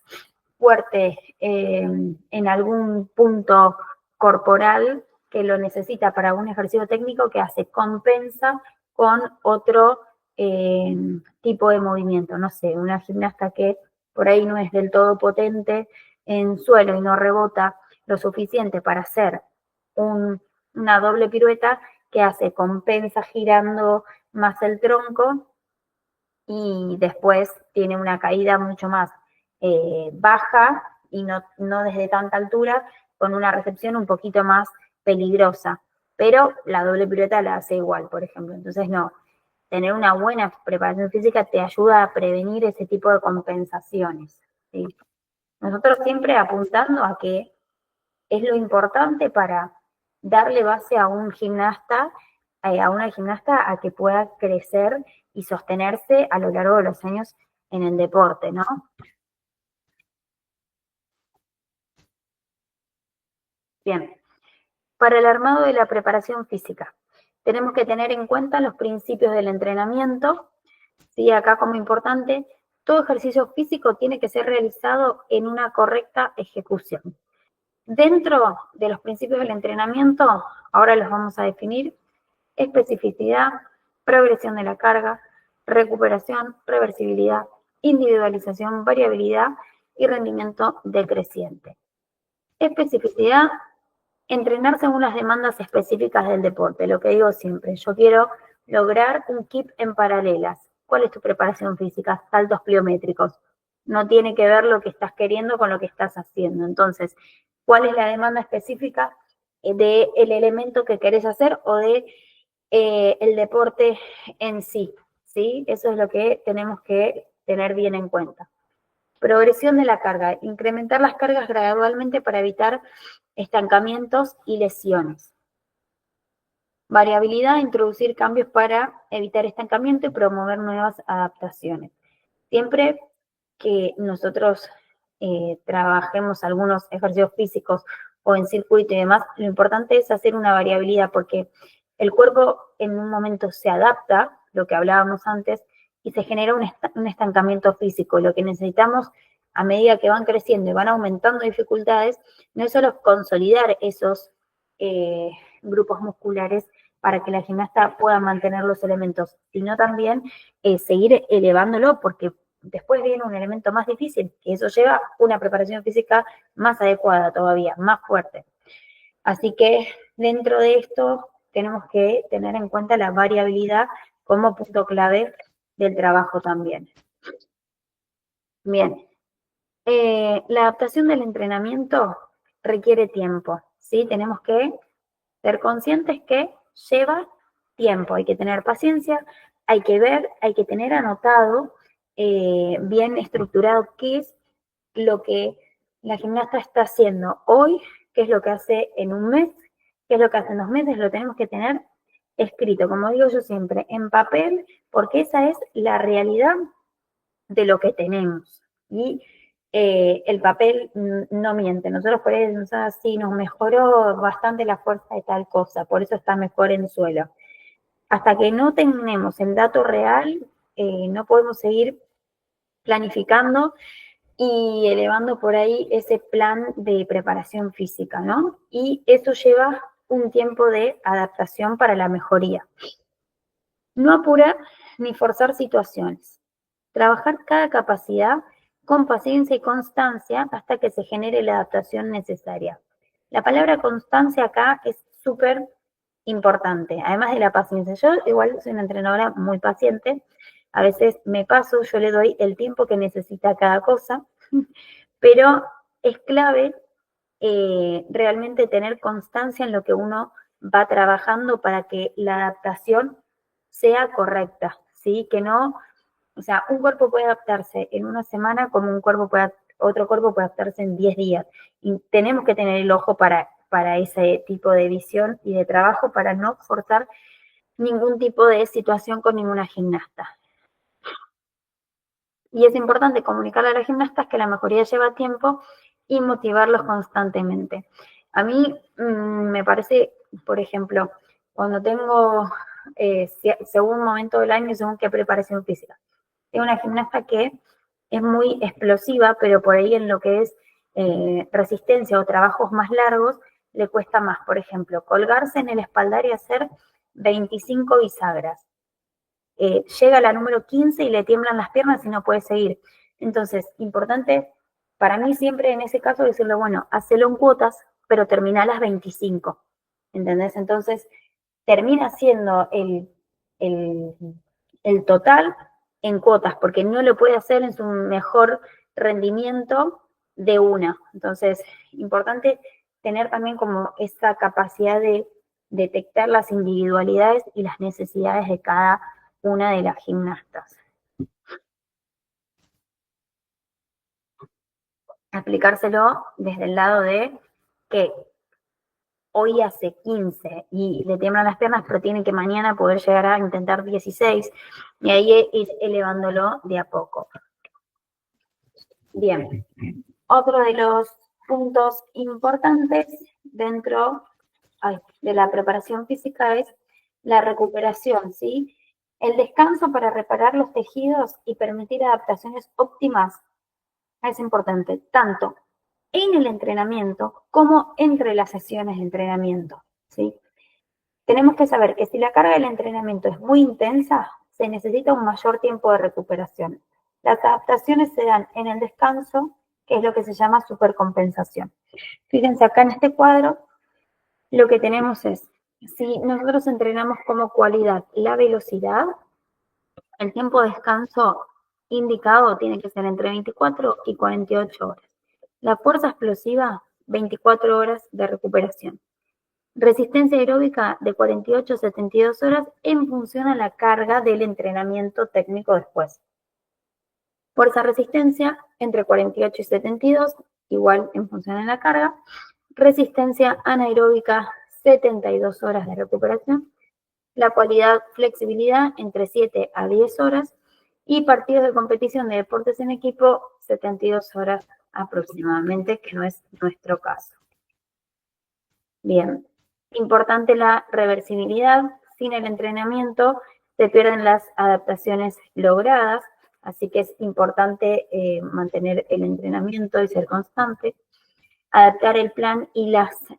fuerte en algún punto corporal que lo necesita para un ejercicio técnico, que hace compensa con otro tipo de movimiento. No sé, una gimnasta que por ahí no es del todo potente en suelo y no rebota lo suficiente para hacer una doble pirueta, que hace, compensa girando más el tronco y después tiene una caída mucho más baja y no desde tanta altura, con una recepción un poquito más peligrosa. Pero la doble pirueta la hace igual, por ejemplo. Entonces, no, tener una buena preparación física te ayuda a prevenir ese tipo de compensaciones, ¿sí? Nosotros siempre apuntando a que es lo importante para darle base a un gimnasta, a una gimnasta, a que pueda crecer y sostenerse a lo largo de los años en el deporte, ¿no? Bien, para el armado de la preparación física, tenemos que tener en cuenta los principios del entrenamiento, ¿sí? Acá como importante, todo ejercicio físico tiene que ser realizado en una correcta ejecución. Dentro de los principios del entrenamiento, ahora los vamos a definir: especificidad, progresión de la carga, recuperación, reversibilidad, individualización, variabilidad y rendimiento decreciente. Especificidad, entrenar según las demandas específicas del deporte. Lo que digo siempre, yo quiero lograr un KIP en paralelas. ¿Cuál es tu preparación física? Saltos pliométricos. No tiene que ver lo que estás queriendo con lo que estás haciendo. Entonces, ¿cuál es la demanda específica del elemento que querés hacer o de el deporte en sí? ¿Sí? Eso es lo que tenemos que tener bien en cuenta. Progresión de la carga, incrementar las cargas gradualmente para evitar estancamientos y lesiones. Variabilidad, introducir cambios para evitar estancamiento y promover nuevas adaptaciones. Siempre que nosotros trabajemos algunos ejercicios físicos o en circuito y demás, lo importante es hacer una variabilidad, porque el cuerpo en un momento se adapta, lo que hablábamos antes, y se genera un estancamiento físico. Lo que necesitamos a medida que van creciendo y van aumentando dificultades, no es solo consolidar esos grupos musculares para que la gimnasta pueda mantener los elementos, sino también seguir elevándolo, porque después viene un elemento más difícil, que eso lleva una preparación física más adecuada todavía, más fuerte. Así que dentro de esto tenemos que tener en cuenta la variabilidad como punto clave del trabajo también. Bien, la adaptación del entrenamiento requiere tiempo, ¿sí? Tenemos que ser conscientes que lleva tiempo, hay que tener paciencia, hay que ver, hay que tener anotado, bien estructurado qué es lo que la gimnasta está haciendo hoy, qué es lo que hace en un mes, qué es lo que hace en 2 meses, lo tenemos que tener escrito, como digo yo siempre, en papel, porque esa es la realidad de lo que tenemos. Y el papel no miente. Nosotros por ahí decimos, sí, nos mejoró bastante la fuerza de tal cosa, por eso está mejor en suelo. Hasta que no tenemos el dato real, no podemos seguir planificando y elevando por ahí ese plan de preparación física, ¿no? Y eso lleva un tiempo de adaptación para la mejoría. No apurar ni forzar situaciones. Trabajar cada capacidad con paciencia y constancia hasta que se genere la adaptación necesaria. La palabra constancia acá es súper importante, además de la paciencia. Yo igual soy una entrenadora muy paciente, a veces me paso, yo le doy el tiempo que necesita cada cosa, pero es clave realmente tener constancia en lo que uno va trabajando para que la adaptación sea correcta, ¿sí? Que no, o sea, un cuerpo puede adaptarse en una semana como otro cuerpo puede adaptarse en 10 días. Y tenemos que tener el ojo para ese tipo de visión y de trabajo para no forzar ningún tipo de situación con ninguna gimnasta. Y es importante comunicarle a las gimnastas que la mejoría lleva tiempo y motivarlos constantemente. A mí me parece, por ejemplo, cuando tengo, según un momento del año, según qué preparación física, tengo una gimnasta que es muy explosiva, pero por ahí en lo que es resistencia o trabajos más largos, le cuesta más. Por ejemplo, colgarse en el espaldar y hacer 25 bisagras. Llega a la número 15 y le tiemblan las piernas y no puede seguir. Entonces, importante para mí siempre en ese caso decirle, bueno, hacelo en cuotas, pero termina a las 25. ¿Entendés? Entonces, termina siendo el total en cuotas, porque no lo puede hacer en su mejor rendimiento de una. Entonces, importante tener también como esa capacidad de detectar las individualidades y las necesidades de cada una de las gimnastas. Aplicárselo desde el lado de que hoy hace 15 y le tiemblan las piernas, pero tiene que mañana poder llegar a intentar 16 y ahí ir elevándolo de a poco. Bien, otro de los puntos importantes dentro de la preparación física es la recuperación, ¿sí? El descanso para reparar los tejidos y permitir adaptaciones óptimas es importante, tanto en el entrenamiento como entre las sesiones de entrenamiento, ¿sí? Tenemos que saber que si la carga del entrenamiento es muy intensa, se necesita un mayor tiempo de recuperación. Las adaptaciones se dan en el descanso, que es lo que se llama supercompensación. Fíjense acá en este cuadro, lo que tenemos es, si nosotros entrenamos como cualidad la velocidad, el tiempo de descanso indicado tiene que ser entre 24 y 48 horas. La fuerza explosiva, 24 horas de recuperación. Resistencia aeróbica de 48 a 72 horas en función a la carga del entrenamiento técnico después. Fuerza resistencia entre 48 y 72, igual en función a la carga. Resistencia anaeróbica, 72 horas de recuperación. La cualidad flexibilidad entre 7 a 10 horas. Y partidos de competición de deportes en equipo, 72 horas aproximadamente, que no es nuestro caso. Bien, importante la reversibilidad. Sin el entrenamiento se pierden las adaptaciones logradas, así que es importante mantener el entrenamiento y ser constante. Adaptar el plan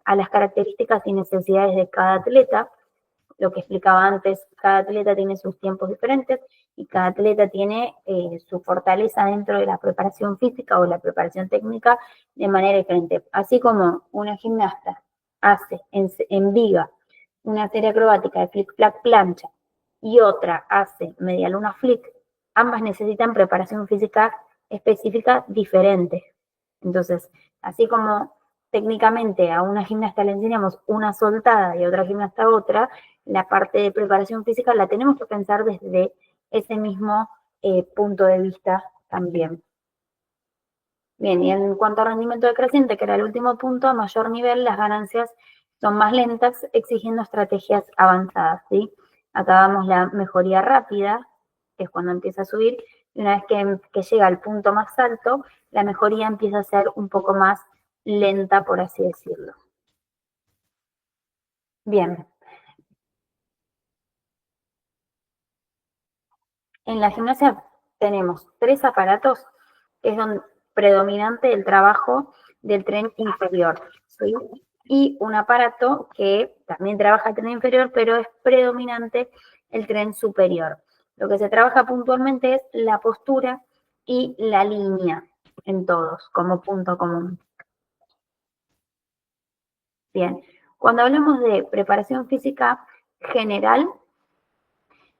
a las características y necesidades de cada atleta. Lo que explicaba antes, cada atleta tiene sus tiempos diferentes y cada atleta tiene su fortaleza dentro de la preparación física o la preparación técnica de manera diferente. Así como una gimnasta hace en viga una serie acrobática de flick-flack plancha y otra hace media luna flick, ambas necesitan preparación física específica diferente. Entonces, así como técnicamente a una gimnasta le enseñamos una soltada y a otra gimnasta otra, la parte de preparación física la tenemos que pensar desde ese mismo punto de vista también. Bien, y en cuanto a rendimiento decreciente, que era el último punto, a mayor nivel las ganancias son más lentas, exigiendo estrategias avanzadas, ¿sí? Acabamos la mejoría rápida, que es cuando empieza a subir, y una vez que llega al punto más alto, la mejoría empieza a ser un poco más lenta, por así decirlo. Bien. En la gimnasia tenemos 3 aparatos, que es donde predominante el trabajo del tren inferior, ¿sí? Y un aparato que también trabaja el tren inferior, pero es predominante el tren superior. Lo que se trabaja puntualmente es la postura y la línea en todos, como punto común. Bien, cuando hablamos de preparación física general,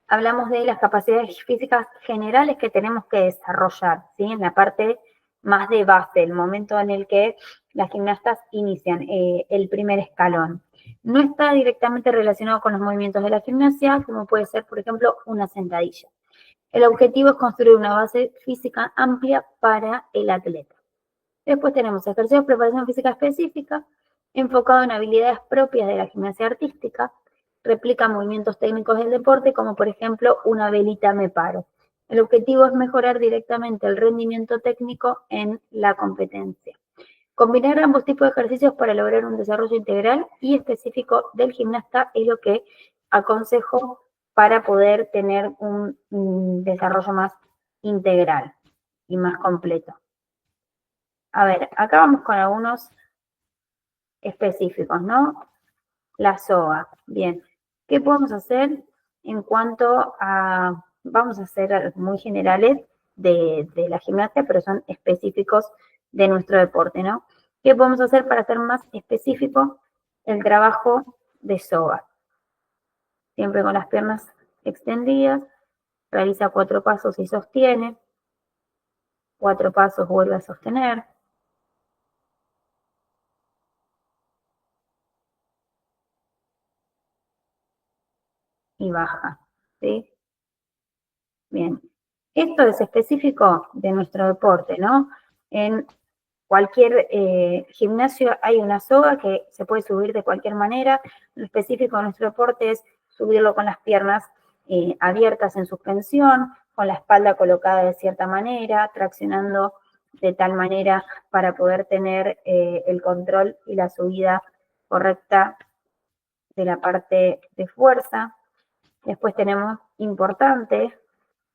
hablamos de las capacidades físicas generales que tenemos que desarrollar, ¿sí? En la parte más de base, el momento en el que las gimnastas inician el primer escalón. No está directamente relacionado con los movimientos de la gimnasia, como puede ser, por ejemplo, una sentadilla. El objetivo es construir una base física amplia para el atleta. Después tenemos ejercicios de preparación física específica, enfocado en habilidades propias de la gimnasia artística, replica movimientos técnicos del deporte, como por ejemplo una velita me paro. El objetivo es mejorar directamente el rendimiento técnico en la competencia. Combinar ambos tipos de ejercicios para lograr un desarrollo integral y específico del gimnasta es lo que aconsejo para poder tener un desarrollo más integral y más completo. A ver, acá vamos con algunos específicos, ¿no? La soga. Bien. ¿Qué podemos hacer en cuanto a, vamos a hacer muy generales de la gimnasia, pero son específicos de nuestro deporte, ¿no? ¿Qué podemos hacer para hacer más específico el trabajo de soga? Siempre con las piernas extendidas, realiza 4 pasos y sostiene, 4 pasos vuelve a sostener, y baja, ¿sí? Bien. Esto es específico de nuestro deporte, ¿no? En cualquier gimnasio hay una soga que se puede subir de cualquier manera. Lo específico de nuestro deporte es subirlo con las piernas abiertas en suspensión, con la espalda colocada de cierta manera, traccionando de tal manera para poder tener el control y la subida correcta de la parte de fuerza. Después tenemos importante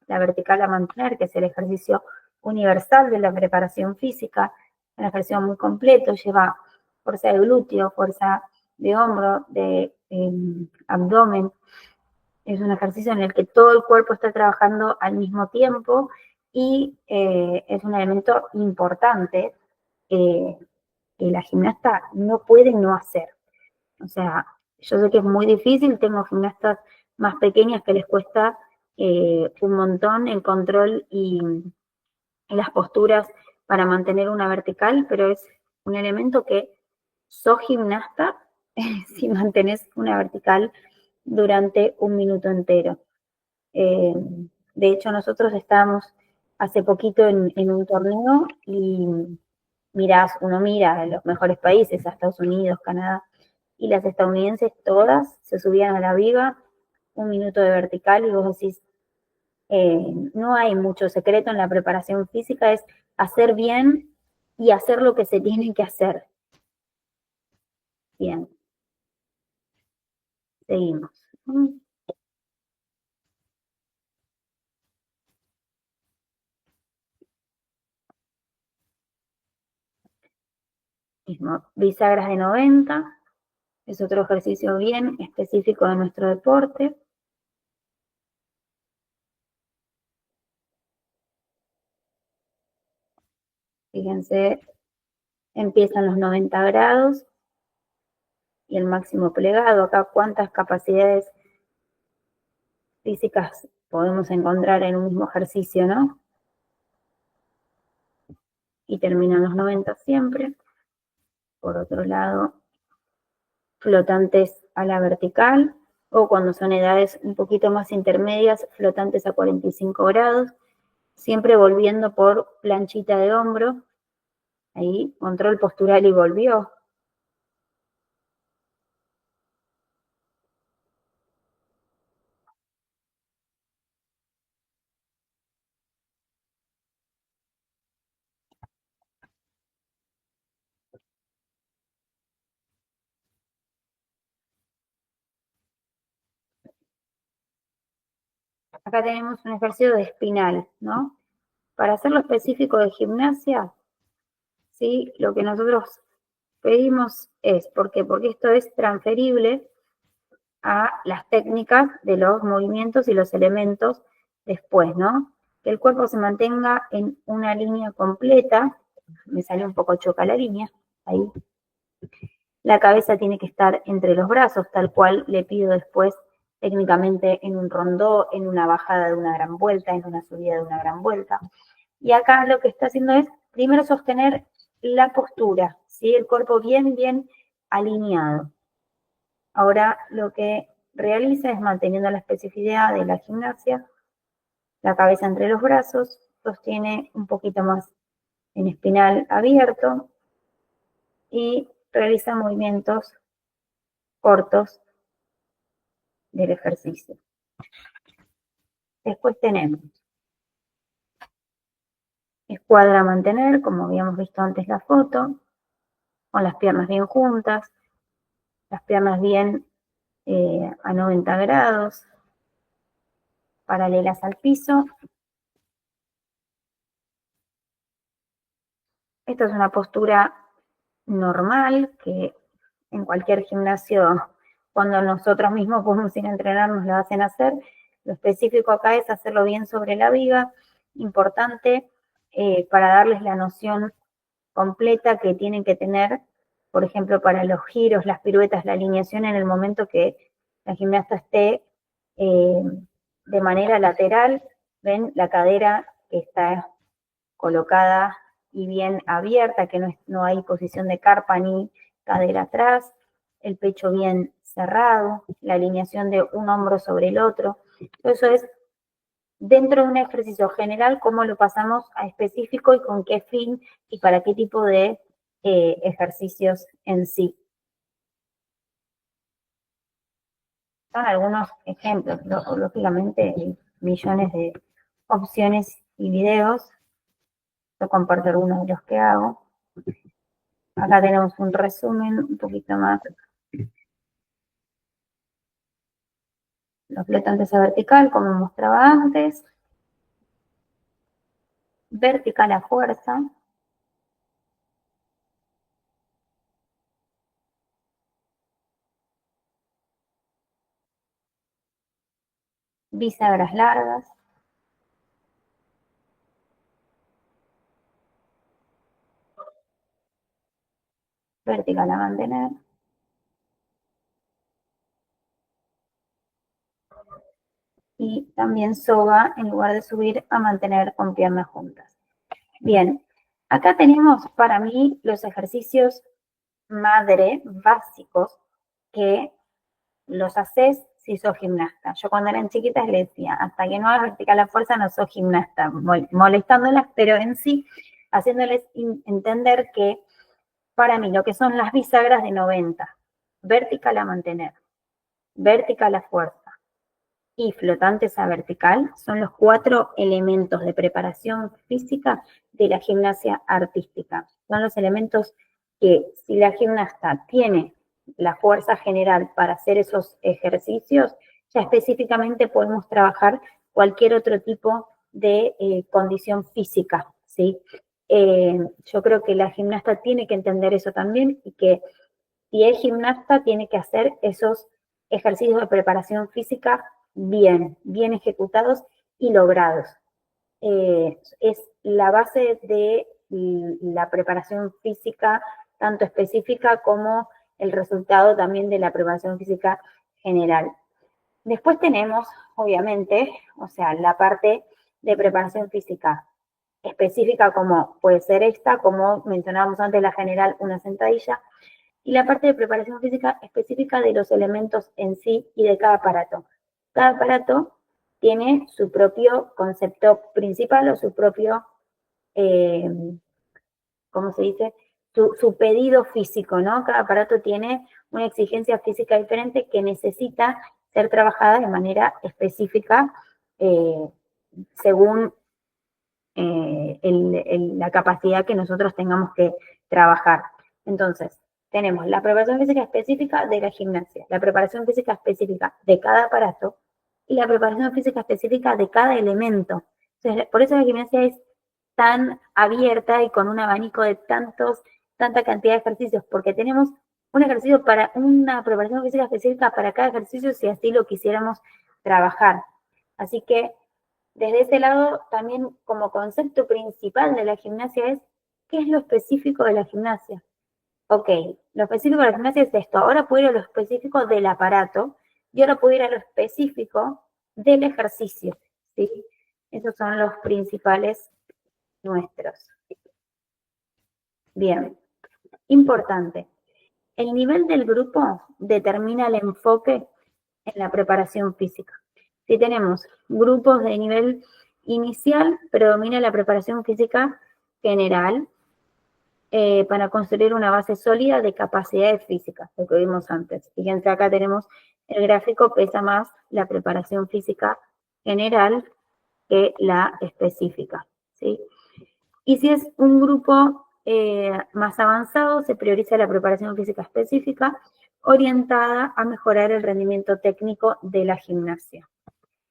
la vertical a mantener, que es el ejercicio universal de la preparación física, un ejercicio muy completo, lleva fuerza de glúteo, fuerza de hombro, de abdomen. Es un ejercicio en el que todo el cuerpo está trabajando al mismo tiempo y es un elemento importante que la gimnasta no puede no hacer. O sea, yo sé que es muy difícil, tengo gimnastas más pequeñas que les cuesta un montón el control y las posturas para mantener una vertical, pero es un elemento que sos gimnasta si mantenés una vertical durante un minuto entero. De hecho, nosotros estábamos hace poquito en un torneo y uno mira en los mejores países, a Estados Unidos, Canadá, y las estadounidenses todas se subían a la viga, un minuto de vertical, y vos decís, no hay mucho secreto en la preparación física, es hacer bien y hacer lo que se tiene que hacer. Bien. Seguimos. Mismo, bisagras de 90, es otro ejercicio bien específico de nuestro deporte. Fíjense, empiezan los 90 grados y el máximo plegado. Acá cuántas capacidades físicas podemos encontrar en un mismo ejercicio, ¿no? Y terminan los 90 siempre. Por otro lado, flotantes a la vertical, o cuando son edades un poquito más intermedias, flotantes a 45 grados, siempre volviendo por planchita de hombro. Ahí, control postural y volvió. Acá tenemos un ejercicio de espinal, ¿no? Para hacerlo específico de gimnasia, ¿sí? Lo que nosotros pedimos es, ¿por qué? Porque esto es transferible a las técnicas de los movimientos y los elementos después, ¿no? Que el cuerpo se mantenga en una línea completa. Me salió un poco choca la línea, ahí. La cabeza tiene que estar entre los brazos, tal cual le pido después técnicamente en un rondó, en una bajada de una gran vuelta, en una subida de una gran vuelta. Y acá lo que está haciendo es primero sostener la postura, ¿sí? El cuerpo bien, bien alineado. Ahora lo que realiza es manteniendo la especificidad de la gimnasia, la cabeza entre los brazos, sostiene un poquito más en espinal abierto y realiza movimientos cortos del ejercicio. Después tenemos escuadra a mantener, como habíamos visto antes la foto, con las piernas bien juntas, las piernas bien a 90 grados, paralelas al piso. Esta es una postura normal que en cualquier gimnasio, cuando nosotros mismos podemos ir a entrenar, nos lo hacen hacer. Lo específico acá es hacerlo bien sobre la viga, importante para darles la noción completa que tienen que tener, por ejemplo, para los giros, las piruetas, la alineación en el momento que la gimnasta esté de manera lateral. Ven la cadera que está colocada y bien abierta, que no hay posición de carpa ni cadera atrás, el pecho bien cerrado, la alineación de un hombro sobre el otro. Eso es dentro de un ejercicio general, cómo lo pasamos a específico y con qué fin y para qué tipo de ejercicios en sí. Son algunos ejemplos, lógicamente hay millones de opciones y videos. Yo comparto algunos de los que hago. Acá tenemos un resumen un poquito más. Los flotantes a vertical, como mostraba antes. Vertical a fuerza. Bisagras largas. Vertical a mantener. Y también soga en lugar de subir a mantener con piernas juntas. Bien, acá tenemos para mí los ejercicios madre básicos que los haces si sos gimnasta. Yo cuando eran chiquitas les decía, hasta que no hagas vertical a fuerza no sos gimnasta, molestándolas, pero en sí haciéndoles entender que para mí lo que son las bisagras de 90, vertical a mantener, vertical a fuerza y flotantes a vertical son los 4 elementos de preparación física de la gimnasia artística. Son los elementos que si la gimnasta tiene la fuerza general para hacer esos ejercicios, ya específicamente podemos trabajar cualquier otro tipo de condición física, ¿sí? Yo creo que la gimnasta tiene que entender eso también y que si es gimnasta tiene que hacer esos ejercicios de preparación física bien, bien ejecutados y logrados. Es la base de la preparación física, tanto específica como el resultado también de la preparación física general. Después tenemos, obviamente, o sea, la parte de preparación física específica, como puede ser esta, como mencionábamos antes, la general, una sentadilla, y la parte de preparación física específica de los elementos en sí y de cada aparato. Cada aparato tiene su propio concepto principal o su propio, ¿cómo se dice? Su pedido físico, ¿no? Cada aparato tiene una exigencia física diferente que necesita ser trabajada de manera específica según la capacidad que nosotros tengamos que trabajar. Entonces, tenemos la preparación física específica de la gimnasia, la preparación física específica de cada aparato y la preparación física específica de cada elemento. Entonces, por eso la gimnasia es tan abierta y con un abanico de tanta cantidad de ejercicios, porque tenemos un ejercicio para una preparación física específica para cada ejercicio si así lo quisiéramos trabajar. Así que desde ese lado, también como concepto principal de la gimnasia es, ¿qué es lo específico de la gimnasia? Ok, lo específico de la gimnasia es esto. Ahora puedo ir a lo específico del aparato y ahora puedo ir a lo específico del ejercicio, ¿sí? Esos son los principales nuestros. Bien, importante. El nivel del grupo determina el enfoque en la preparación física. Si tenemos grupos de nivel inicial, predomina la preparación física general para construir una base sólida de capacidades físicas, lo que vimos antes. Fíjense, acá tenemos el gráfico, pesa más la preparación física general que la específica, ¿sí? Y si es un grupo más avanzado, se prioriza la preparación física específica orientada a mejorar el rendimiento técnico de la gimnasia.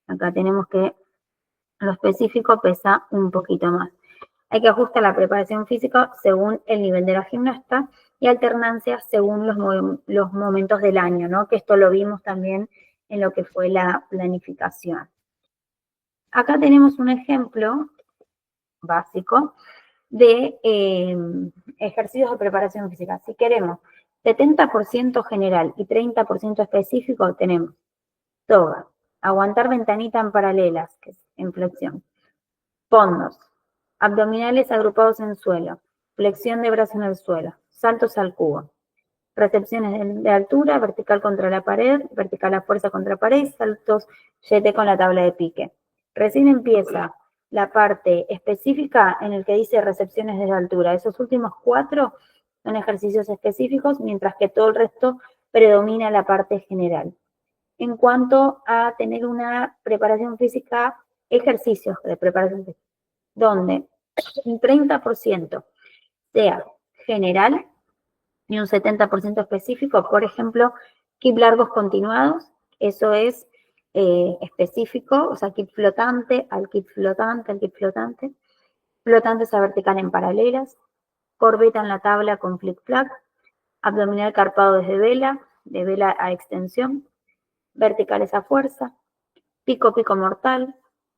Acá tenemos que lo específico pesa un poquito más. Hay que ajustar la preparación física según el nivel de la gimnasta y alternancia según los momentos del año, ¿no? Que esto lo vimos también en lo que fue la planificación. Acá tenemos un ejemplo básico de ejercicios de preparación física. Si queremos 70% general y 30% específico, tenemos toga, aguantar ventanita en paralelas, que es en flexión, fondos, abdominales agrupados en suelo, flexión de brazos en el suelo, saltos al cubo, recepciones de altura, vertical contra la pared, vertical a fuerza contra pared, saltos YT con la tabla de pique. Recién empieza la parte específica en el que dice recepciones de altura. Esos últimos 4 son ejercicios específicos, mientras que todo el resto predomina la parte general. En cuanto a tener una preparación física, ejercicios de preparación física, donde un 30% sea general y un 70% específico. Por ejemplo, keep largos continuados, eso es específico, o sea, keep flotante, al keep flotante, al keep flotante, flotantes a vertical en paralelas, corbeta en la tabla con flick-flack, abdominal carpado desde vela, de vela a extensión, verticales a fuerza, pico mortal,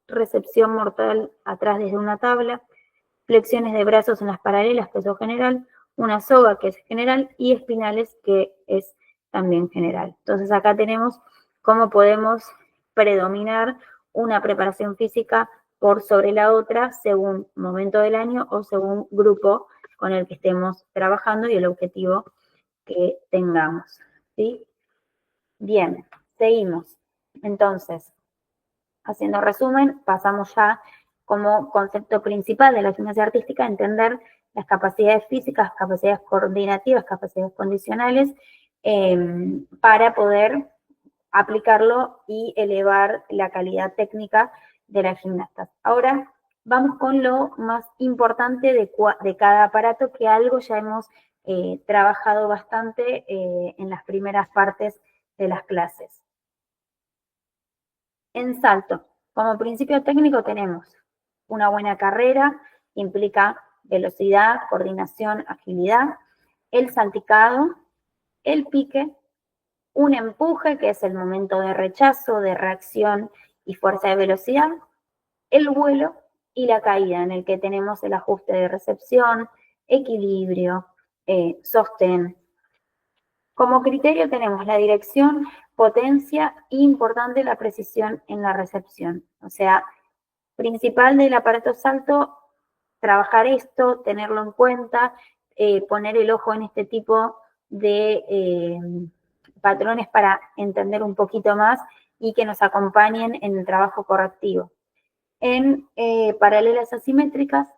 recepción mortal atrás desde una tabla, flexiones de brazos en las paralelas, peso general, una soga que es general y espinales que es también general. Entonces acá tenemos cómo podemos predominar una preparación física por sobre la otra según momento del año o según grupo con el que estemos trabajando y el objetivo que tengamos, ¿sí? Bien, seguimos. Entonces, haciendo resumen, pasamos ya como concepto principal de la gimnasia artística a entender las capacidades físicas, capacidades coordinativas, capacidades condicionales, para poder aplicarlo y elevar la calidad técnica de las gimnastas. Ahora vamos con lo más importante de cada aparato, que algo ya hemos trabajado bastante en las primeras partes de las clases. En salto, como principio técnico tenemos una buena carrera, que implica velocidad, coordinación, agilidad, el salticado, el pique, un empuje, que es el momento de rechazo, de reacción y fuerza de velocidad, el vuelo y la caída, en el que tenemos el ajuste de recepción, equilibrio, sostén. Como criterio tenemos la dirección potencia e importante la precisión en la recepción. O sea, principal del aparato salto, trabajar esto, tenerlo en cuenta, poner el ojo en este tipo de patrones para entender un poquito más y que nos acompañen en el trabajo correctivo. En paralelas asimétricas,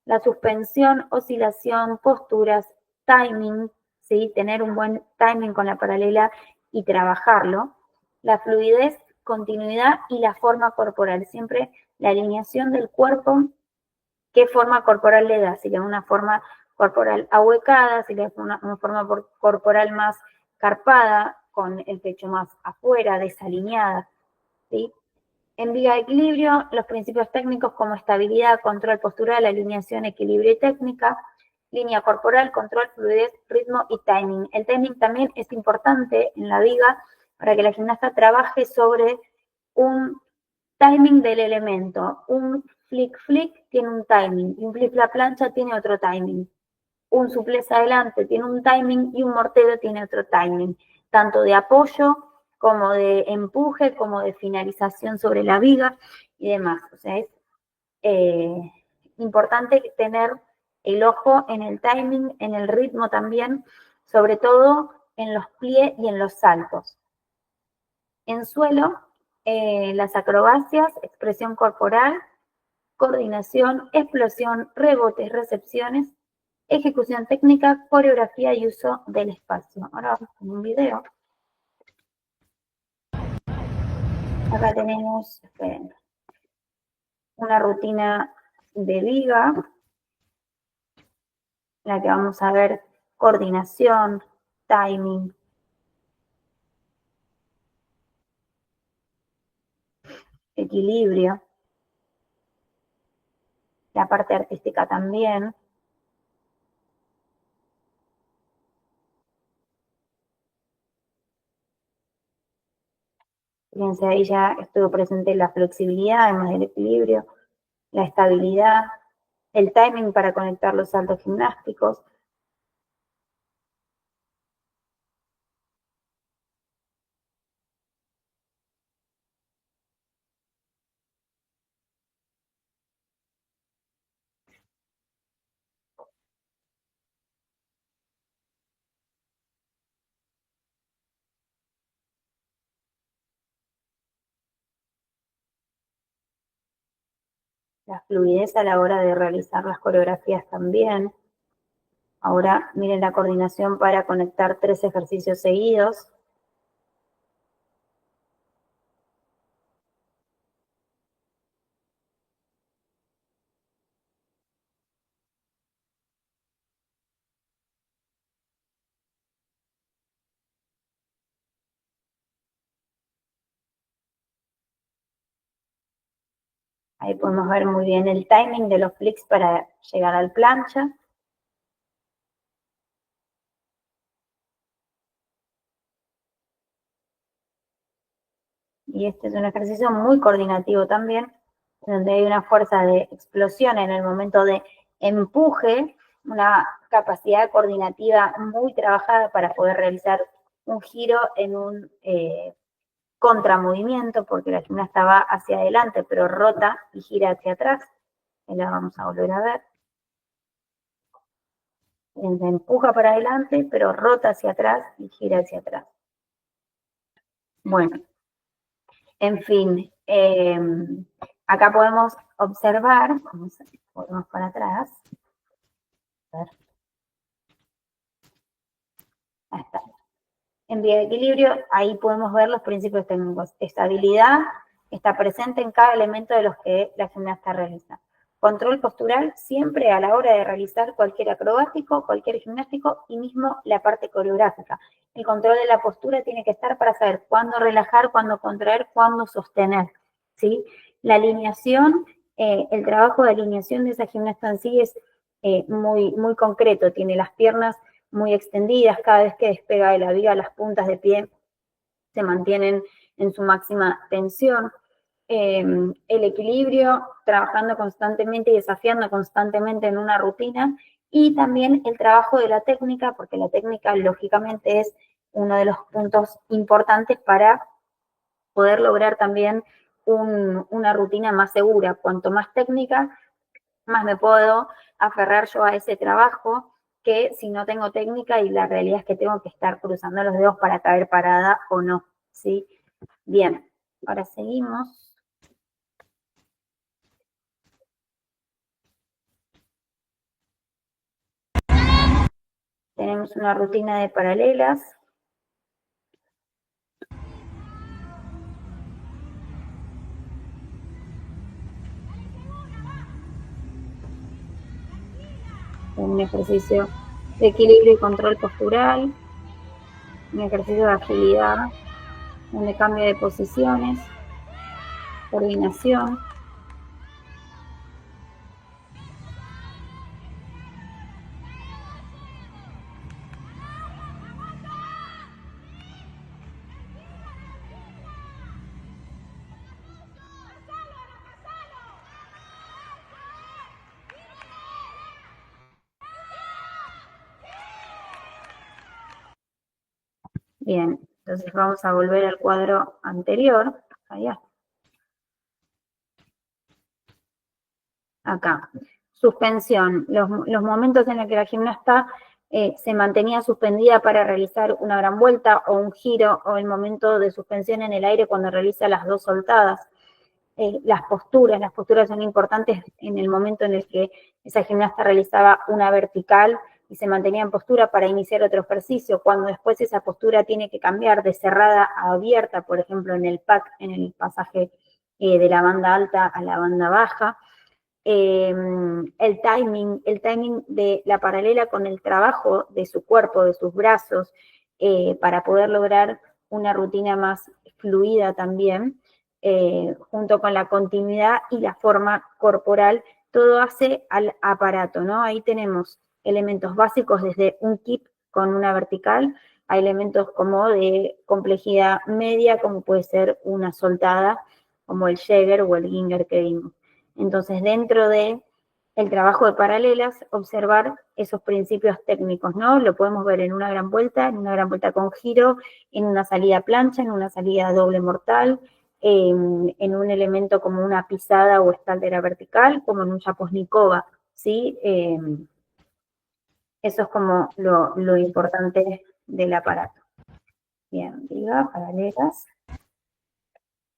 la suspensión, oscilación, posturas, timing, ¿sí? Tener un buen timing con la paralela y trabajarlo. La fluidez, continuidad y la forma corporal. Siempre la alineación del cuerpo, qué forma corporal le da. Si le da una forma corporal ahuecada, si le da una forma corporal más carpada, con el pecho más afuera, desalineada, ¿sí? En viga de equilibrio, los principios técnicos como estabilidad, control postural, alineación, equilibrio y técnica, línea corporal, control, fluidez, ritmo y timing. El timing también es importante en la viga para que la gimnasta trabaje sobre un timing del elemento. Un flick tiene un timing y un flip la plancha tiene otro timing. Un suplex adelante tiene un timing y un mortero tiene otro timing, tanto de apoyo como de empuje, como de finalización sobre la viga y demás. O sea, es importante tener el ojo en el timing, en el ritmo también, sobre todo en los pliés y en los saltos. En suelo, las acrobacias, expresión corporal, coordinación, explosión, rebotes, recepciones, ejecución técnica, coreografía y uso del espacio. Ahora vamos con un video. Acá tenemos una rutina de viga, en la que vamos a ver coordinación, timing, equilibrio, la parte artística también. Fíjense, ahí ya estuvo presente la flexibilidad, además del equilibrio, la estabilidad, el timing para conectar los saltos gimnásticos. La fluidez a la hora de realizar las coreografías también. Ahora miren la coordinación para conectar 3 ejercicios seguidos. Ahí podemos ver muy bien el timing de los flicks para llegar al plancha. Y este es un ejercicio muy coordinativo también, donde hay una fuerza de explosión en el momento de empuje, una capacidad coordinativa muy trabajada para poder realizar un giro en un contramovimiento, porque la gimnasta va hacia adelante, pero rota y gira hacia atrás. Y la vamos a volver a ver. Se empuja para adelante, pero rota hacia atrás y gira hacia atrás. Bueno, en fin, acá podemos observar, volvemos para atrás. A ver. Ahí está. En vía de equilibrio, ahí podemos ver los principios técnicos. Estabilidad está presente en cada elemento de los que la gimnasta realiza. Control postural siempre a la hora de realizar cualquier acrobático, cualquier gimnástico y mismo la parte coreográfica. El control de la postura tiene que estar para saber cuándo relajar, cuándo contraer, cuándo sostener, ¿sí? La alineación, el trabajo de alineación de esa gimnasta en sí es muy, muy concreto. Tiene las piernas muy extendidas, cada vez que despega de la viga las puntas de pie se mantienen en su máxima tensión. El equilibrio, trabajando constantemente y desafiando constantemente en una rutina, y también el trabajo de la técnica, porque la técnica lógicamente es uno de los puntos importantes para poder lograr también una rutina más segura. Cuanto más técnica, más me puedo aferrar yo a ese trabajo, que si no tengo técnica y la realidad es que tengo que estar cruzando los dedos para caer parada o no, ¿sí? Bien, ahora seguimos. Tenemos una rutina de paralelas. Un ejercicio de equilibrio y control postural, un ejercicio de agilidad, un de cambio de posiciones, coordinación. Bien, entonces vamos a volver al cuadro anterior, allá. Acá, suspensión, los momentos en los que la gimnasta se mantenía suspendida para realizar una gran vuelta o un giro, o el momento de suspensión en el aire cuando realiza las dos soltadas. Las posturas son importantes en el momento en el que esa gimnasta realizaba una vertical y se mantenía en postura para iniciar otro ejercicio, cuando después esa postura tiene que cambiar de cerrada a abierta, por ejemplo en el pack, en el pasaje de la banda alta a la banda baja. El timing de la paralela con el trabajo de su cuerpo, de sus brazos, para poder lograr una rutina más fluida también, junto con la continuidad y la forma corporal, todo hace al aparato, ¿no? Ahí tenemos elementos básicos desde un kick con una vertical, a elementos como de complejidad media, como puede ser una soltada, como el Jäger o el Ginger que vimos. Entonces, dentro de el trabajo de paralelas, observar esos principios técnicos, ¿no? Lo podemos ver en una gran vuelta con giro, en una salida plancha, en una salida doble mortal, en un elemento como una pisada o espaldera vertical, como en un Shaposhnikova, ¿sí? Eso es como lo importante del aparato. Bien, arriba, paralelas.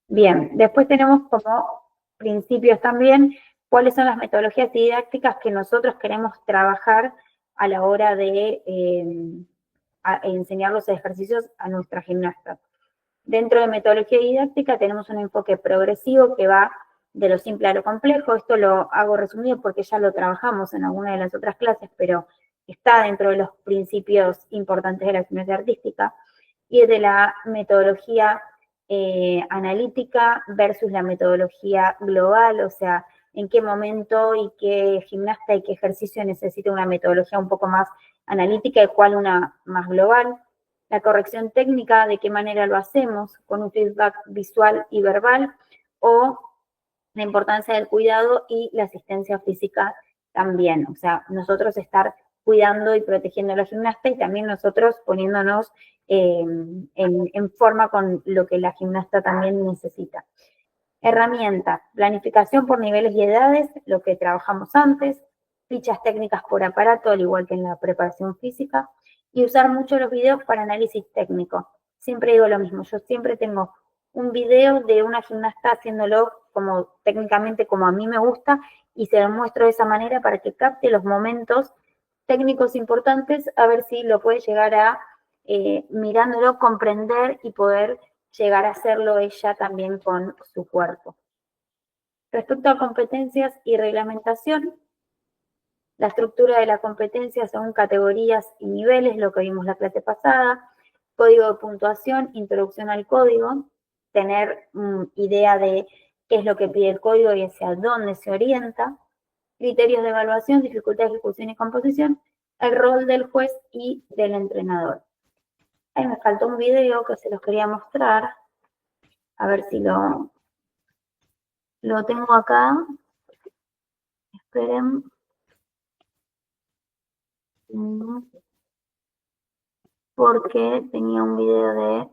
Bien, después tenemos como principios también cuáles son las metodologías didácticas que nosotros queremos trabajar a la hora de enseñar los ejercicios a nuestras gimnastas. Dentro de metodología didáctica tenemos un enfoque progresivo que va de lo simple a lo complejo. Esto lo hago resumido porque ya lo trabajamos en alguna de las otras clases, pero está dentro de los principios importantes de la gimnasia artística. Y es de la metodología analítica versus la metodología global, o sea, en qué momento y qué gimnasta y qué ejercicio necesita una metodología un poco más analítica y cuál una más global. La corrección técnica, de qué manera lo hacemos, con un feedback visual y verbal, o la importancia del cuidado y la asistencia física también. O sea, nosotros estar cuidando y protegiendo a la gimnasta y también nosotros poniéndonos en forma con lo que la gimnasta también necesita. Herramientas, planificación por niveles y edades, lo que trabajamos antes, fichas técnicas por aparato, al igual que en la preparación física, y usar mucho los videos para análisis técnico. Siempre digo lo mismo, yo siempre tengo un video de una gimnasta haciéndolo como técnicamente como a mí me gusta y se lo muestro de esa manera para que capte los momentos técnicos importantes, a ver si lo puede llegar a, mirándolo, comprender y poder llegar a hacerlo ella también con su cuerpo. Respecto a competencias y reglamentación, la estructura de la competencia según categorías y niveles, lo que vimos la clase pasada, código de puntuación, introducción al código, tener idea de qué es lo que pide el código y hacia dónde se orienta, criterios de evaluación, dificultad de ejecución y composición, el rol del juez y del entrenador. Ahí me faltó un video que se los quería mostrar, a ver si lo tengo acá. Esperen. porque tenía un video de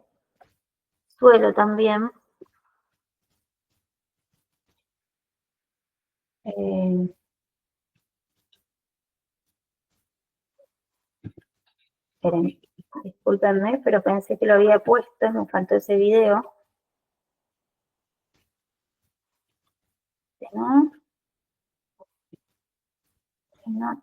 suelo también. Esperen, discúlpenme, pero pensé que lo había puesto, me faltó ese video. ¿No? No.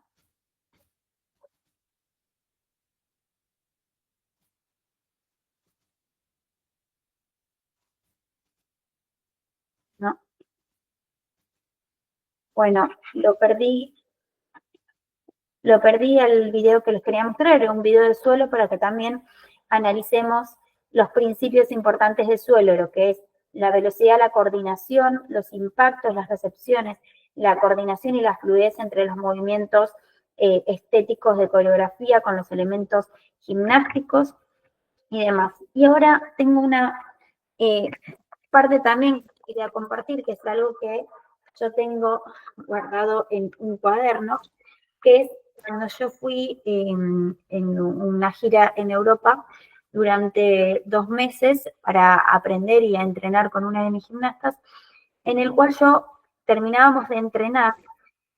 No. Bueno, lo perdí el video que les quería mostrar, era un video de suelo para que también analicemos los principios importantes de suelo, lo que es la velocidad, la coordinación, los impactos, las recepciones, la coordinación y la fluidez entre los movimientos estéticos de coreografía con los elementos gimnásticos y demás. Y ahora tengo una parte también que quería compartir, que es algo que yo tengo guardado en un cuaderno, que es cuando yo fui en una gira en Europa durante 2 meses para aprender y a entrenar con una de mis gimnastas, en el cual yo terminábamos de entrenar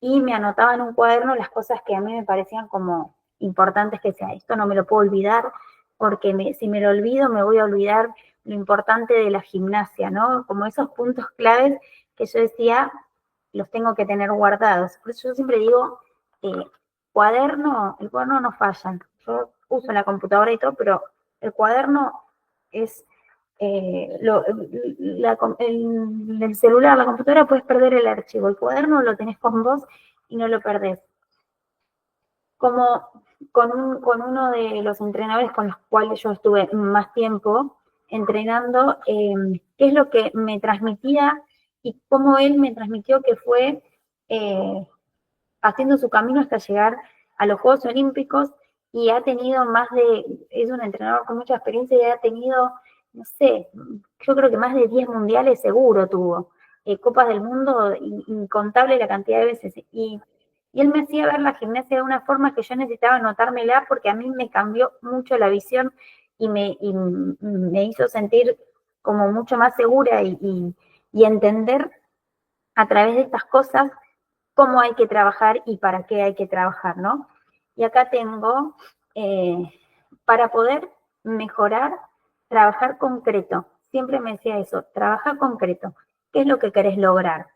y me anotaba en un cuaderno las cosas que a mí me parecían como importantes, que sea, esto no me lo puedo olvidar, porque si me lo olvido me voy a olvidar lo importante de la gimnasia, ¿no? Como esos puntos claves que yo decía, los tengo que tener guardados. Por eso yo siempre digo, el cuaderno no falla. Yo uso la computadora y todo, pero el cuaderno es el celular, la computadora puedes perder el archivo, el cuaderno lo tenés con vos y no lo perdés. Como con uno de los entrenadores con los cuales yo estuve más tiempo entrenando, qué es lo que me transmitía y cómo él me transmitió que fue haciendo su camino hasta llegar a los Juegos Olímpicos y ha tenido es un entrenador con mucha experiencia y ha tenido, no sé, yo creo que más de 10 mundiales seguro tuvo, Copas del Mundo, incontable la cantidad de veces. Y él me hacía ver la gimnasia de una forma que yo necesitaba anotármela porque a mí me cambió mucho la visión y me hizo sentir como mucho más segura y entender a través de estas cosas cómo hay que trabajar y para qué hay que trabajar, ¿no? Y acá tengo, para poder mejorar, trabajar concreto. Siempre me decía eso, trabajar concreto. ¿Qué es lo que querés lograr?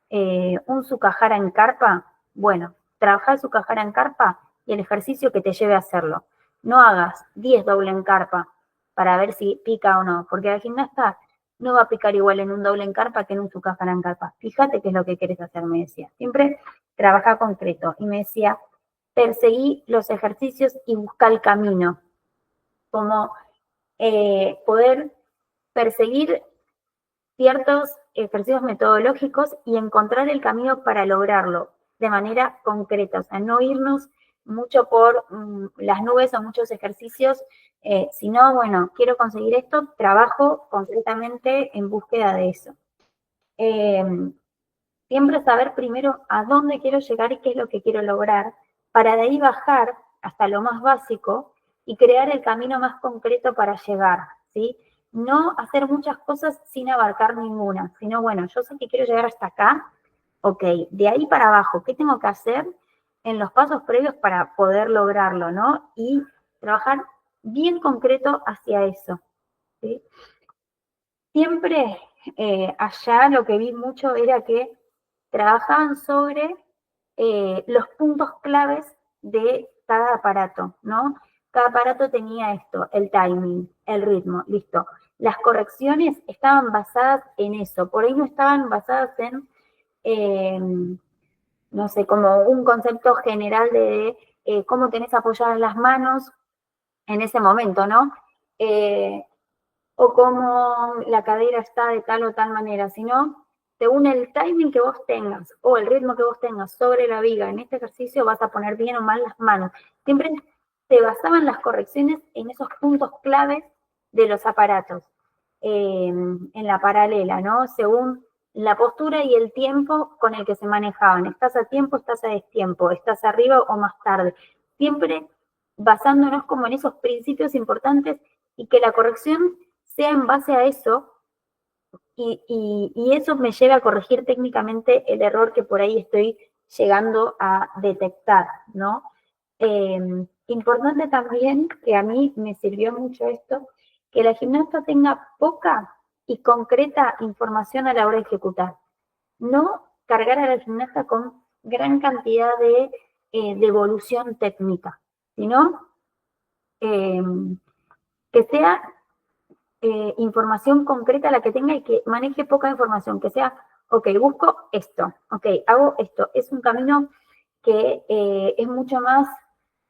¿Un Sukahara en carpa? Bueno, trabajar Sukahara en carpa y el ejercicio que te lleve a hacerlo. No hagas 10 doble en carpa para ver si pica o no, porque la gimnasta no va a picar igual en un doble en carpa que en un Sukahara en carpa. Fíjate qué es lo que querés hacer, me decía. Siempre trabaja concreto. Y me decía, perseguí los ejercicios y busca el camino. Como poder perseguir ciertos ejercicios metodológicos y encontrar el camino para lograrlo de manera concreta. O sea, no irnos mucho por las nubes o muchos ejercicios, sino, bueno, quiero conseguir esto, trabajo concretamente en búsqueda de eso. Siempre saber primero a dónde quiero llegar y qué es lo que quiero lograr, para de ahí bajar hasta lo más básico y crear el camino más concreto para llegar, ¿sí? No hacer muchas cosas sin abarcar ninguna, sino, bueno, yo sé que quiero llegar hasta acá, ok, de ahí para abajo, ¿qué tengo que hacer en los pasos previos para poder lograrlo, ¿no? Y trabajar bien concreto hacia eso, ¿sí? Siempre allá lo que vi mucho era que trabajaban sobre los puntos claves de cada aparato, ¿no? Cada aparato tenía esto, el timing, el ritmo, listo. Las correcciones estaban basadas en eso, por ahí no estaban basadas en no sé, como un concepto general de cómo tenés apoyadas las manos en ese momento, ¿no? O cómo la cadera está de tal o tal manera, sino según el timing que vos tengas o el ritmo que vos tengas sobre la viga en este ejercicio, vas a poner bien o mal las manos. Siempre se basaban las correcciones en esos puntos claves de los aparatos, en la paralela, ¿no? Según la postura y el tiempo con el que se manejaban. Estás a tiempo, estás a destiempo, estás arriba o más tarde. Siempre basándonos como en esos principios importantes y que la corrección sea en base a eso y eso me lleva a corregir técnicamente el error que por ahí estoy llegando a detectar, ¿no? Importante también, que a mí me sirvió mucho esto, que la gimnasta tenga poca y concreta información a la hora de ejecutar. No cargar a la gimnasta con gran cantidad de devolución técnica, sino que sea información concreta la que tenga y que maneje poca información, que sea, ok, busco esto, ok, hago esto. Es un camino que es mucho más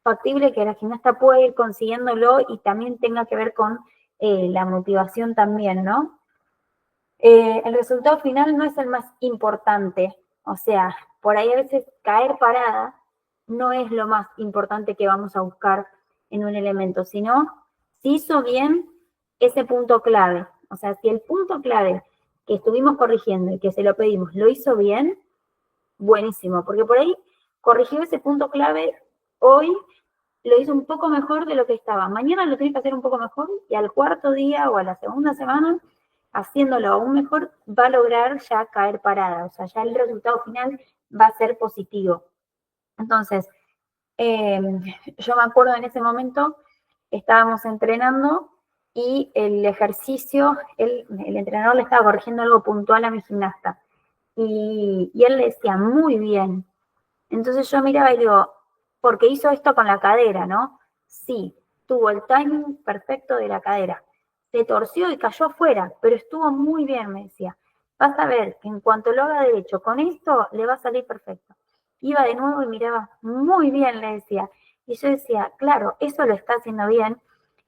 factible, que la gimnasta puede ir consiguiéndolo y también tenga que ver con la motivación también, ¿no? El resultado final no es el más importante, o sea, por ahí a veces caer parada no es lo más importante que vamos a buscar en un elemento, sino si hizo bien ese punto clave. O sea, si el punto clave que estuvimos corrigiendo y que se lo pedimos lo hizo bien, buenísimo, porque por ahí corrigió ese punto clave, hoy lo hizo un poco mejor de lo que estaba. Mañana lo tiene que hacer un poco mejor y al cuarto día o a la segunda semana, haciéndolo aún mejor, va a lograr ya caer parada. O sea, ya el resultado final va a ser positivo. Entonces, yo me acuerdo en ese momento, estábamos entrenando y el ejercicio, el entrenador le estaba corrigiendo algo puntual a mi gimnasta. Y él le decía, muy bien. Entonces yo miraba y digo, porque hizo esto con la cadera, ¿no? Sí, tuvo el timing perfecto de la cadera. Se torció y cayó afuera, pero estuvo muy bien, me decía. Vas a ver que en cuanto lo haga derecho con esto, le va a salir perfecto. Iba de nuevo y miraba, muy bien, le decía. Y yo decía, claro, eso lo está haciendo bien,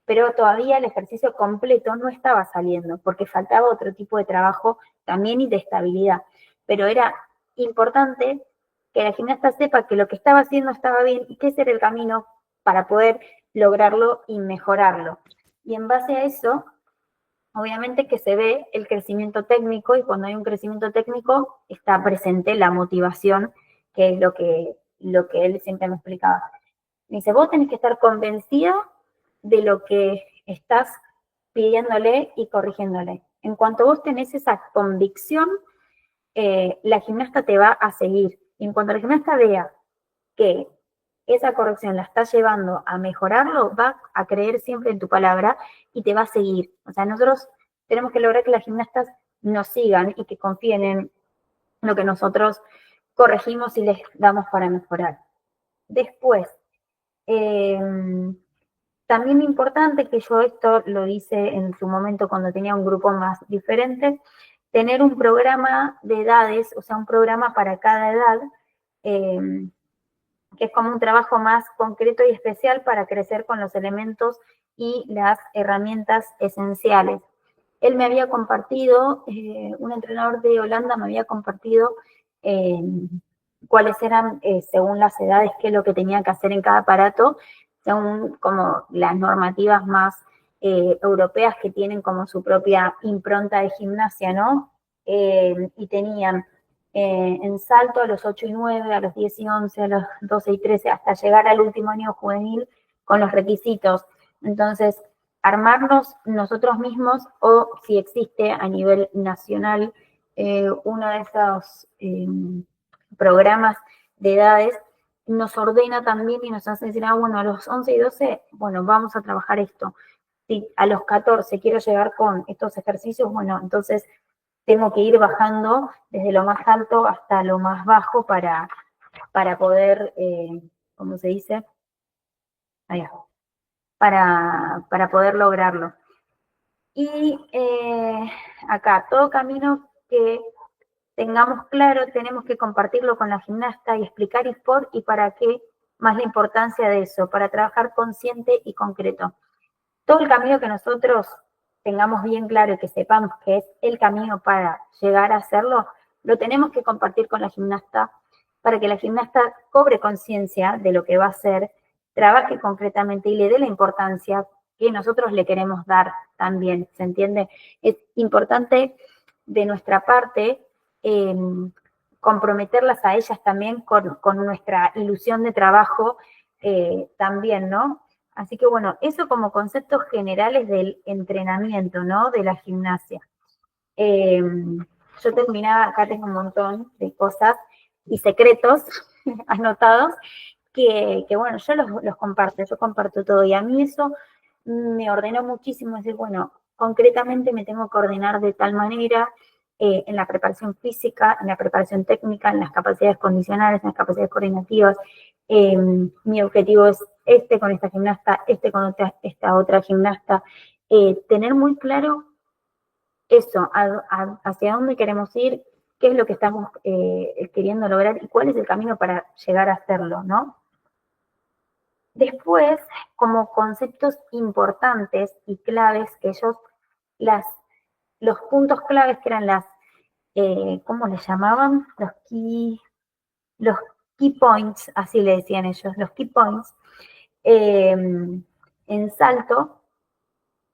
pero todavía el ejercicio completo no estaba saliendo, porque faltaba otro tipo de trabajo también y de estabilidad. Pero era importante que la gimnasta sepa que lo que estaba haciendo estaba bien y que ese era el camino para poder lograrlo y mejorarlo. Y en base a eso, obviamente que se ve el crecimiento técnico y cuando hay un crecimiento técnico está presente la motivación, que es lo que él siempre me explicaba. Me dice, vos tenés que estar convencida de lo que estás pidiéndole y corrigiéndole. En cuanto vos tenés esa convicción, la gimnasta te va a seguir. Y en cuanto la gimnasta vea que esa corrección la está llevando a mejorarlo, va a creer siempre en tu palabra y te va a seguir. O sea, nosotros tenemos que lograr que las gimnastas nos sigan y que confíen en lo que nosotros corregimos y les damos para mejorar. Después, también importante, que yo esto lo hice en su momento cuando tenía un grupo más diferente, tener un programa de edades, o sea, un programa para cada edad, que es como un trabajo más concreto y especial para crecer con los elementos y las herramientas esenciales. Él me había compartido, un entrenador de Holanda me había compartido cuáles eran, según las edades, qué es lo que tenía que hacer en cada aparato, según como las normativas más europeas que tienen como su propia impronta de gimnasia, ¿no? Y tenían en salto a los 8 y 9, a los 10 y 11, a los 12 y 13, hasta llegar al último año juvenil con los requisitos. Entonces, armarnos nosotros mismos o si existe a nivel nacional uno de esos programas de edades, nos ordena también y nos hace decir, bueno, a los 11 y 12, bueno, vamos a trabajar esto. Si a los 14 quiero llegar con estos ejercicios, bueno, entonces tengo que ir bajando desde lo más alto hasta lo más bajo para poder, ¿cómo se dice? Allá, para poder lograrlo. Y acá, todo camino que tengamos claro, tenemos que compartirlo con la gimnasta y explicar y por y para qué, más la importancia de eso, para trabajar consciente y concreto. Todo el camino que nosotros tengamos bien claro y que sepamos que es el camino para llegar a hacerlo, lo tenemos que compartir con la gimnasta para que la gimnasta cobre conciencia de lo que va a hacer, trabaje concretamente y le dé la importancia que nosotros le queremos dar también, ¿se entiende? Es importante de nuestra parte comprometerlas a ellas también con nuestra ilusión de trabajo también, ¿no? Así que bueno, eso como conceptos generales del entrenamiento, ¿no? De la gimnasia. Yo terminaba, acá tengo un montón de cosas y secretos anotados que bueno, yo los comparto, yo comparto todo. Y a mí eso me ordenó muchísimo, decir, bueno, concretamente me tengo que ordenar de tal manera en la preparación física, en la preparación técnica, en las capacidades condicionales, en las capacidades coordinativas. Mi objetivo es este con esta gimnasta, este con esta otra gimnasta. Tener muy claro eso, hacia dónde queremos ir, qué es lo que estamos queriendo lograr y cuál es el camino para llegar a hacerlo, ¿no? Después, como conceptos importantes y claves que ellos, los puntos claves que eran ¿cómo les llamaban? Los key points, así le decían ellos, los key points. En salto,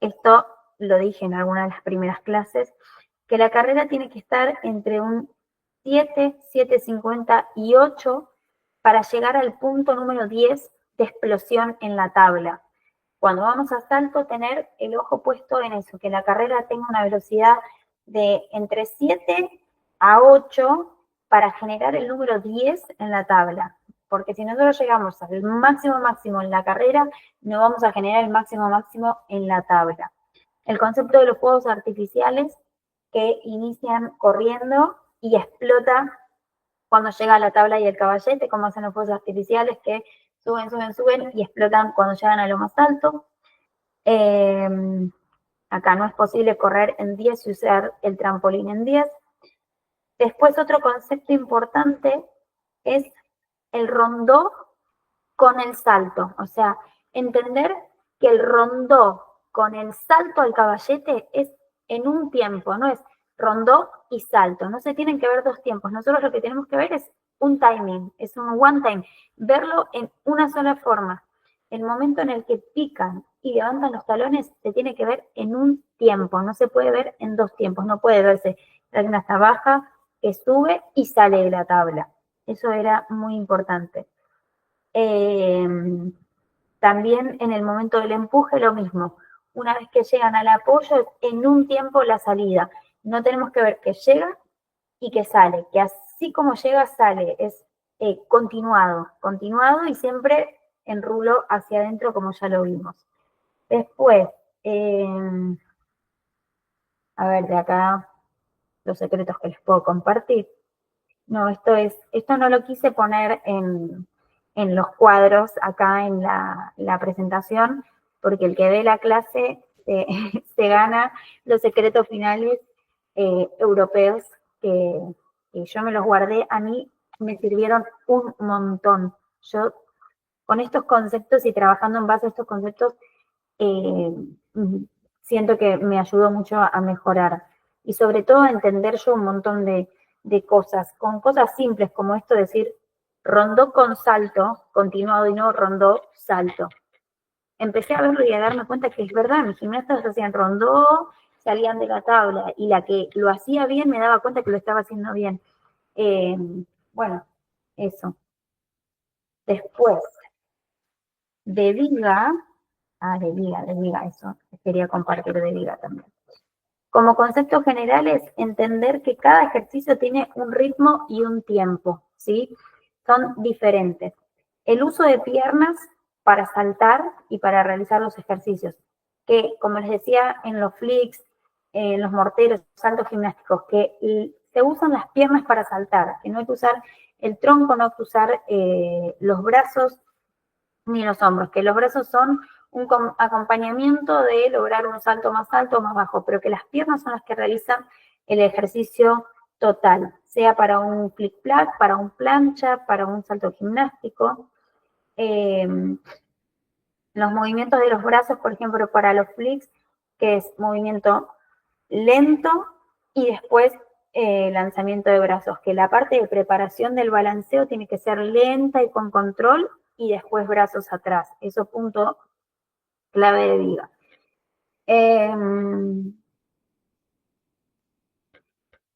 esto lo dije en alguna de las primeras clases, que la carrera tiene que estar entre un 7, 7.50 y 8 para llegar al punto número 10 de explosión en la tabla. Cuando vamos a salto, tener el ojo puesto en eso, que la carrera tenga una velocidad de entre 7 a 8 para generar el número 10 en la tabla. Porque si nosotros llegamos al máximo en la carrera, no vamos a generar el máximo en la tabla. El concepto de los fuegos artificiales que inician corriendo y explota cuando llega a la tabla y el caballete, como hacen los fuegos artificiales que suben y explotan cuando llegan a lo más alto. Acá no es posible correr en 10 y usar el trampolín en 10. Después otro concepto importante es el rondó con el salto, o sea, entender que el rondó con el salto al caballete es en un tiempo, no es rondó y salto, no se tienen que ver dos tiempos, nosotros lo que tenemos que ver es un timing, es un one time, verlo en una sola forma. El momento en el que pican y levantan los talones se tiene que ver en un tiempo, no se puede ver en dos tiempos, no puede verse la gimnasta baja, que sube y sale de la tabla. Eso era muy importante. También en el momento del empuje lo mismo. Una vez que llegan al apoyo, en un tiempo la salida. No tenemos que ver que llega y que sale, que así como llega, sale. Es continuado y siempre en rulo hacia adentro, como ya lo vimos. Después, a ver, de acá los secretos que les puedo compartir. No, esto no lo quise poner en los cuadros acá en la presentación, porque el que ve la clase se gana los secretos finales europeos que yo me los guardé. A mí me sirvieron un montón. Yo con estos conceptos y trabajando en base a estos conceptos, siento que me ayudó mucho a mejorar. Y sobre todo a entender yo un montón de cosas, con cosas simples como esto de decir rondó con salto, continuado y no rondó, salto. Empecé a verlo y a darme cuenta que es verdad, mis gimnastas hacían rondó, salían de la tabla, y la que lo hacía bien me daba cuenta que lo estaba haciendo bien. Bueno, eso. Después, de viga, de viga, eso quería compartir de viga también. Como conceptos generales, entender que cada ejercicio tiene un ritmo y un tiempo, ¿sí? Son diferentes. El uso de piernas para saltar y para realizar los ejercicios, que como les decía en los flicks, en los morteros, saltos gimnásticos, que se usan las piernas para saltar, que no hay que usar el tronco, no hay que usar los brazos ni los hombros, que los brazos son un acompañamiento de lograr un salto más alto o más bajo, pero que las piernas son las que realizan el ejercicio total, sea para un flick-flack, para un plancha, para un salto gimnástico. Los movimientos de los brazos, por ejemplo, para los flicks, que es movimiento lento y después lanzamiento de brazos, que la parte de preparación del balanceo tiene que ser lenta y con control y después brazos atrás. Eso punto clave de viga.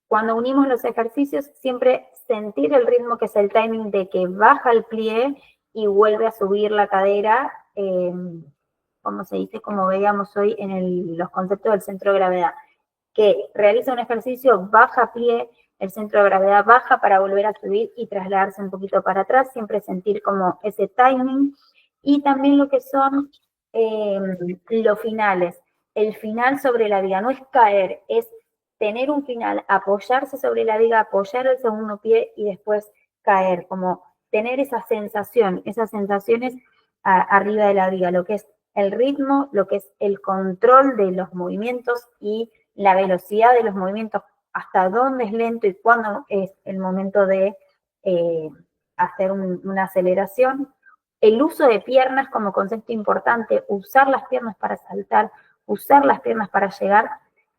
Cuando unimos los ejercicios, siempre sentir el ritmo, que es el timing de que baja el plie y vuelve a subir la cadera como se dice, como veíamos hoy en los conceptos del centro de gravedad, que realiza un ejercicio, baja pie, el centro de gravedad baja para volver a subir y trasladarse un poquito para atrás, siempre sentir como ese timing, y también lo que son los finales. El final sobre la viga no es caer, es tener un final, apoyarse sobre la viga, apoyar el segundo pie y después caer, como tener esa sensación, esas sensaciones arriba de la viga, lo que es el ritmo, lo que es el control de los movimientos y la velocidad de los movimientos, hasta dónde es lento y cuándo es el momento de hacer una aceleración. El uso de piernas como concepto importante, usar las piernas para saltar, usar las piernas para llegar,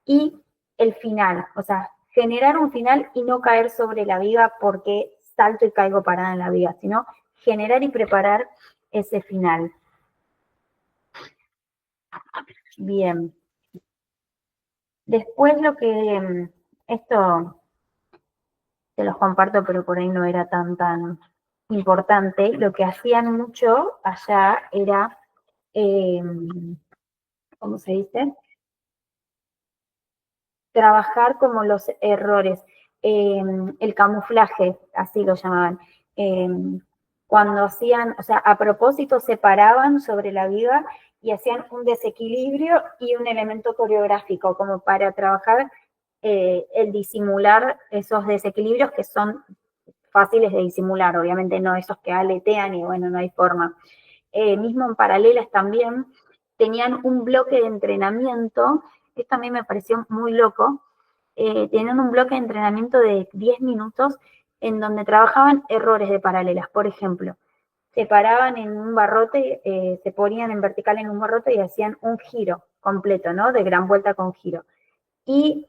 y el final, o sea, generar un final y no caer sobre la viga porque salto y caigo parada en la viga, sino generar y preparar ese final. Bien. Después lo que, esto te los comparto, pero por ahí no era tan importante, lo que hacían mucho allá era, ¿cómo se dice? Trabajar como los errores, el camuflaje, así lo llamaban. Cuando hacían, o sea, a propósito se paraban sobre la viga y hacían un desequilibrio y un elemento coreográfico, como para trabajar el disimular esos desequilibrios que son fáciles de disimular, obviamente no esos que aletean y bueno, no hay forma. Mismo en paralelas también tenían un bloque de entrenamiento, esto a mí me pareció muy loco, tenían un bloque de entrenamiento de 10 minutos en donde trabajaban errores de paralelas. Por ejemplo, se paraban en un barrote, se ponían en vertical en un barrote y hacían un giro completo, ¿no? De gran vuelta con giro. Y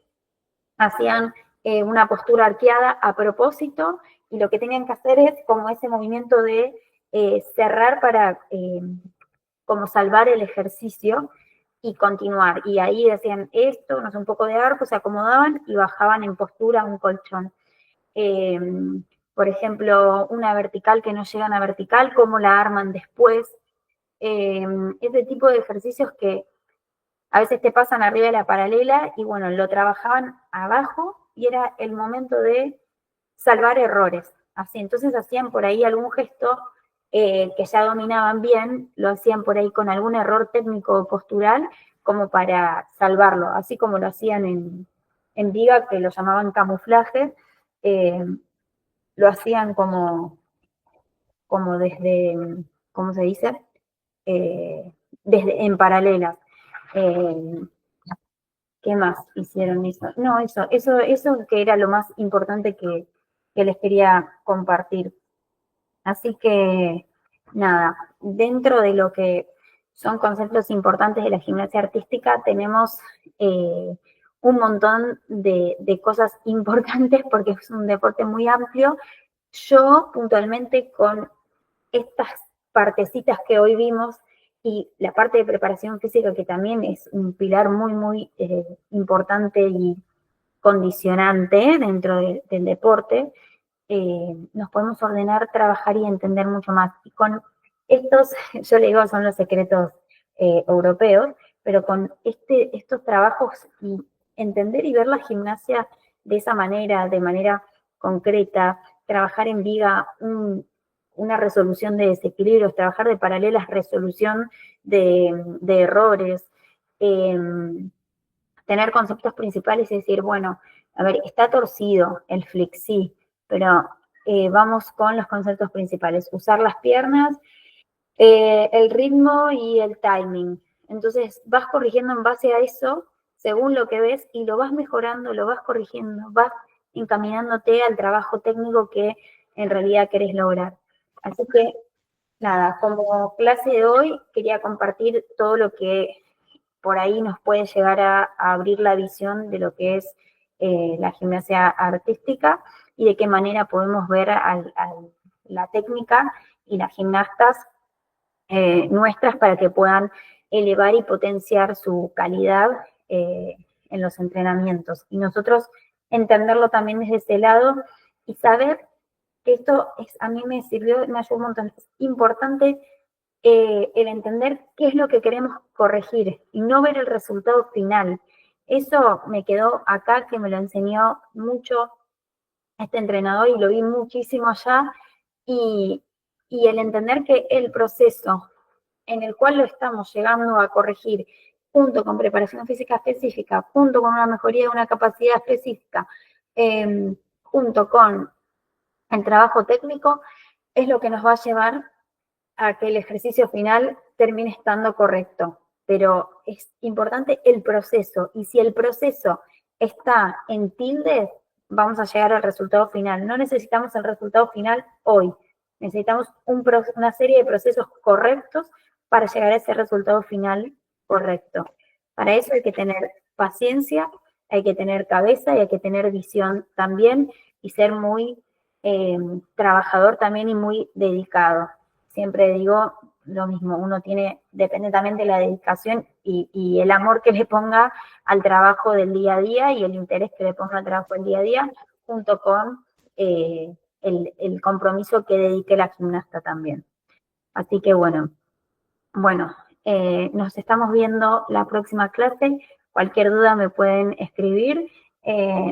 hacían una postura arqueada a propósito, y lo que tenían que hacer es como ese movimiento de cerrar para como salvar el ejercicio y continuar. Y ahí decían esto, no sé, un poco de arco, se acomodaban y bajaban en postura un colchón. Por ejemplo, una vertical que no llegan a vertical, cómo la arman después. Ese tipo de ejercicios que a veces te pasan arriba de la paralela y bueno, lo trabajaban abajo y era el momento de salvar errores. Así, entonces hacían por ahí algún gesto que ya dominaban bien, lo hacían por ahí con algún error técnico o postural como para salvarlo, así como lo hacían en viga, que lo llamaban camuflaje, lo hacían como desde, ¿cómo se dice? Desde, en paralelas. ¿Qué más hicieron eso? No, eso que era lo más importante que les quería compartir. Así que, nada, dentro de lo que son conceptos importantes de la gimnasia artística, tenemos un montón de cosas importantes porque es un deporte muy amplio. Yo, puntualmente, con estas partecitas que hoy vimos y la parte de preparación física, que también es un pilar muy importante y condicionante dentro del deporte, nos podemos ordenar, trabajar y entender mucho más. Y con estos, yo le digo, son los secretos europeos, pero con estos trabajos y entender y ver la gimnasia de esa manera, de manera concreta, trabajar en viga una resolución de desequilibrios, trabajar de paralelas, resolución de errores, tener conceptos principales y decir, bueno, a ver, está torcido el flick, sí, pero vamos con los conceptos principales, usar las piernas, el ritmo y el timing. Entonces vas corrigiendo en base a eso, según lo que ves, y lo vas mejorando, lo vas corrigiendo, vas encaminándote al trabajo técnico que en realidad querés lograr. Así que, nada, como clase de hoy quería compartir todo lo que por ahí nos puede llegar a abrir la visión de lo que es la gimnasia artística y de qué manera podemos ver la técnica y las gimnastas nuestras para que puedan elevar y potenciar su calidad en los entrenamientos. Y nosotros entenderlo también desde ese lado y saber que esto a mí me sirvió, me ayudó un montón. Es importante el entender qué es lo que queremos corregir y no ver el resultado final. Eso me quedó acá, que me lo enseñó mucho este entrenador y lo vi muchísimo allá, y el entender que el proceso en el cual lo estamos llegando a corregir, junto con preparación física específica, junto con una mejoría de una capacidad específica, junto con el trabajo técnico, es lo que nos va a llevar a que el ejercicio final termine estando correcto. Pero es importante el proceso, y si el proceso está en tilde, vamos a llegar al resultado final. No necesitamos el resultado final hoy, necesitamos una serie de procesos correctos para llegar a ese resultado final correcto. Para eso hay que tener paciencia, hay que tener cabeza y hay que tener visión también, y ser muy trabajador también y muy dedicado. Siempre digo lo mismo, uno tiene, depende también de la dedicación y el amor que le ponga al trabajo del día a día y el interés que le ponga al trabajo del día a día, junto con el compromiso que dedique la gimnasta también. Así que bueno, nos estamos viendo la próxima clase. Cualquier duda me pueden escribir.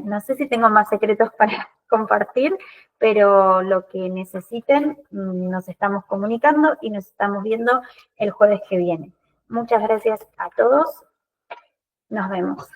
No sé si tengo más secretos para compartir, pero lo que necesiten, nos estamos comunicando y nos estamos viendo el jueves que viene. Muchas gracias a todos. Nos vemos.